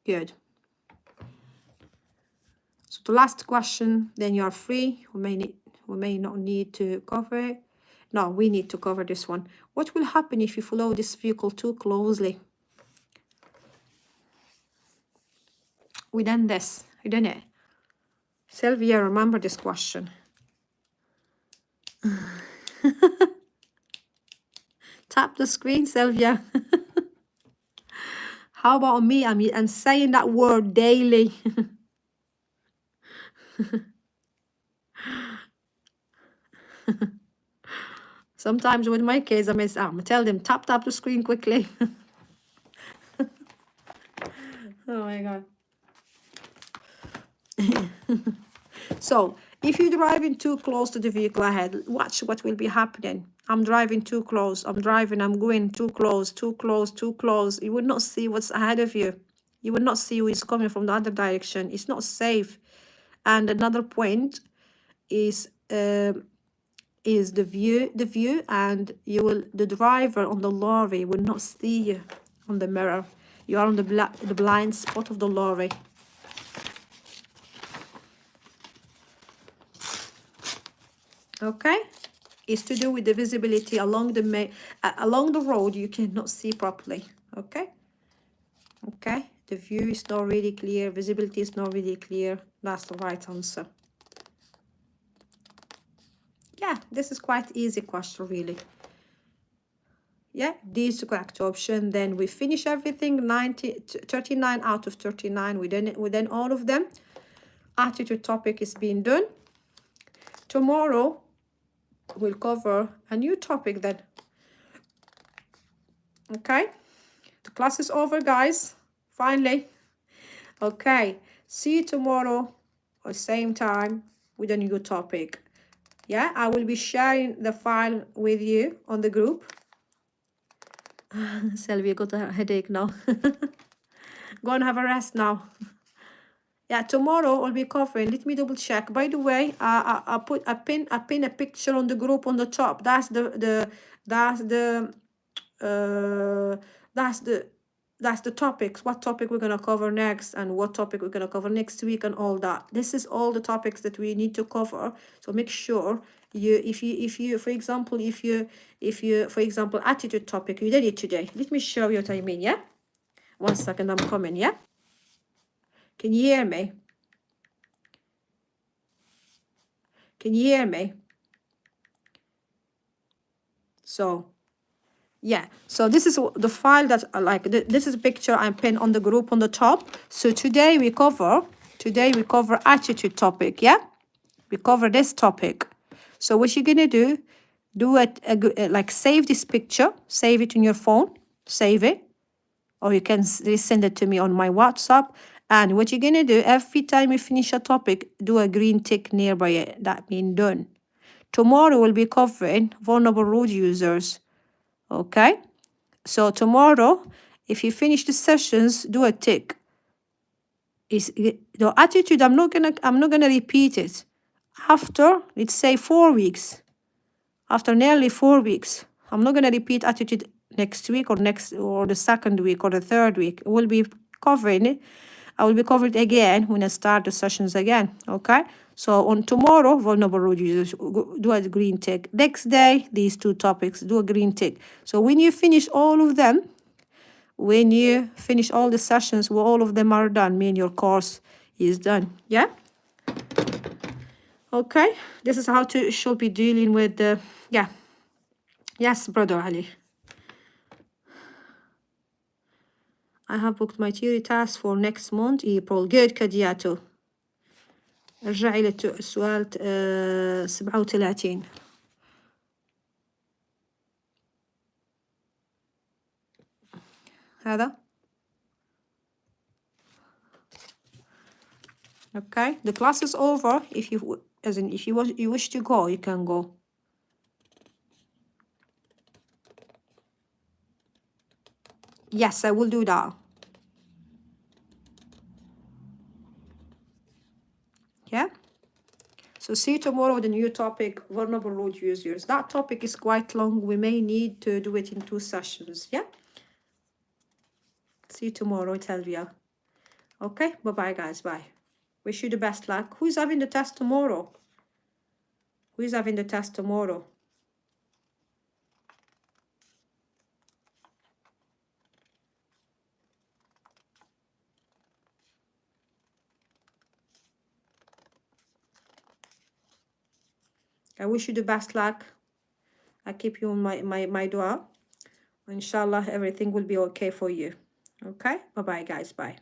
Good. So the last question, then you are free. We may not need to cover it. No, we need to cover this one. What will happen if you follow this vehicle too closely? We done this, we done it. Sylvia, remember this question. Tap the screen, Sylvia. How about me? I'm saying that word daily. Sometimes with my kids, I tell them, tap the screen quickly. Oh my God. So, if you're driving too close to the vehicle ahead, watch what will be happening. I'm driving too close. I'm going too close, too close, too close. You would not see what's ahead of you. You would not see who is coming from the other direction. It's not safe. And another point is the view, and the driver on the lorry will not see you on the mirror. You are on the blind spot of the lorry. Okay, it's to do with the visibility along the road. You cannot see properly. Okay, the view is not really clear, visibility is not really clear. That's the right answer. Yeah, this is quite easy question, really. Yeah, D is the correct option. Then we finish everything. 39 out of 39. We done all of them. Attitude topic is being done. Tomorrow we'll cover a new topic then. Okay, the class is over, guys, finally. Okay, see you tomorrow at the same time with a new topic. Yeah, I will be sharing the file with you on the group. Sylvia got a headache now. Go and have a rest now. Yeah, tomorrow I'll be covering. Let me double check. By the way, I pin a picture on the group on the top. That's the topics. What topic we're gonna cover next, and what topic we're gonna cover next week, and all that. This is all the topics that we need to cover. So make sure if you for example attitude topic, you did it today. Let me show you what I mean. Yeah, 1 second, I'm coming. Yeah. Can you hear me? Can you hear me? So, yeah. So this is the file that I like. This is a picture I pinned on the group on the top. So today we cover attitude topic. Yeah, we cover this topic. So what you're gonna do it like save this picture, save it in your phone, save it, or you can send it to me on my WhatsApp. And what you're going to do, every time you finish a topic, do a green tick nearby it. That means done. Tomorrow we'll be covering vulnerable road users. Okay? So tomorrow, if you finish the sessions, do a tick. The attitude, I'm not gonna repeat it. After, let's say 4 weeks. after nearly 4 weeks. I'm not going to repeat attitude next week or the second week or the third week. We'll be covering it. I will be covered again when I start the sessions again. Okay. So on tomorrow, vulnerable road users, do a green tick. Next day, these 2 topics, do a green tick. So when you finish all of them, when you finish all the sessions, well, all of them are done, mean your course is done. Yeah. Okay. This is how to should be dealing with the yeah. Yes, brother Ali. I have booked my theory task for next month, April. Good, كدياتو. ارجعي للسؤال 37. هذا. Okay, the class is over. If you wish to go, you can go. Yes, I will do that. Yeah. So see you tomorrow with a new topic, vulnerable road users. That topic is quite long. We may need to do it in 2 sessions. Yeah. See you tomorrow, Telvia. Okay. Bye-bye, guys. Bye. Wish you the best luck. Who's having the test tomorrow? Who is having the test tomorrow? I wish you the best luck. I keep you on my dua. Inshallah, everything will be okay for you. Okay? Bye-bye, guys. Bye.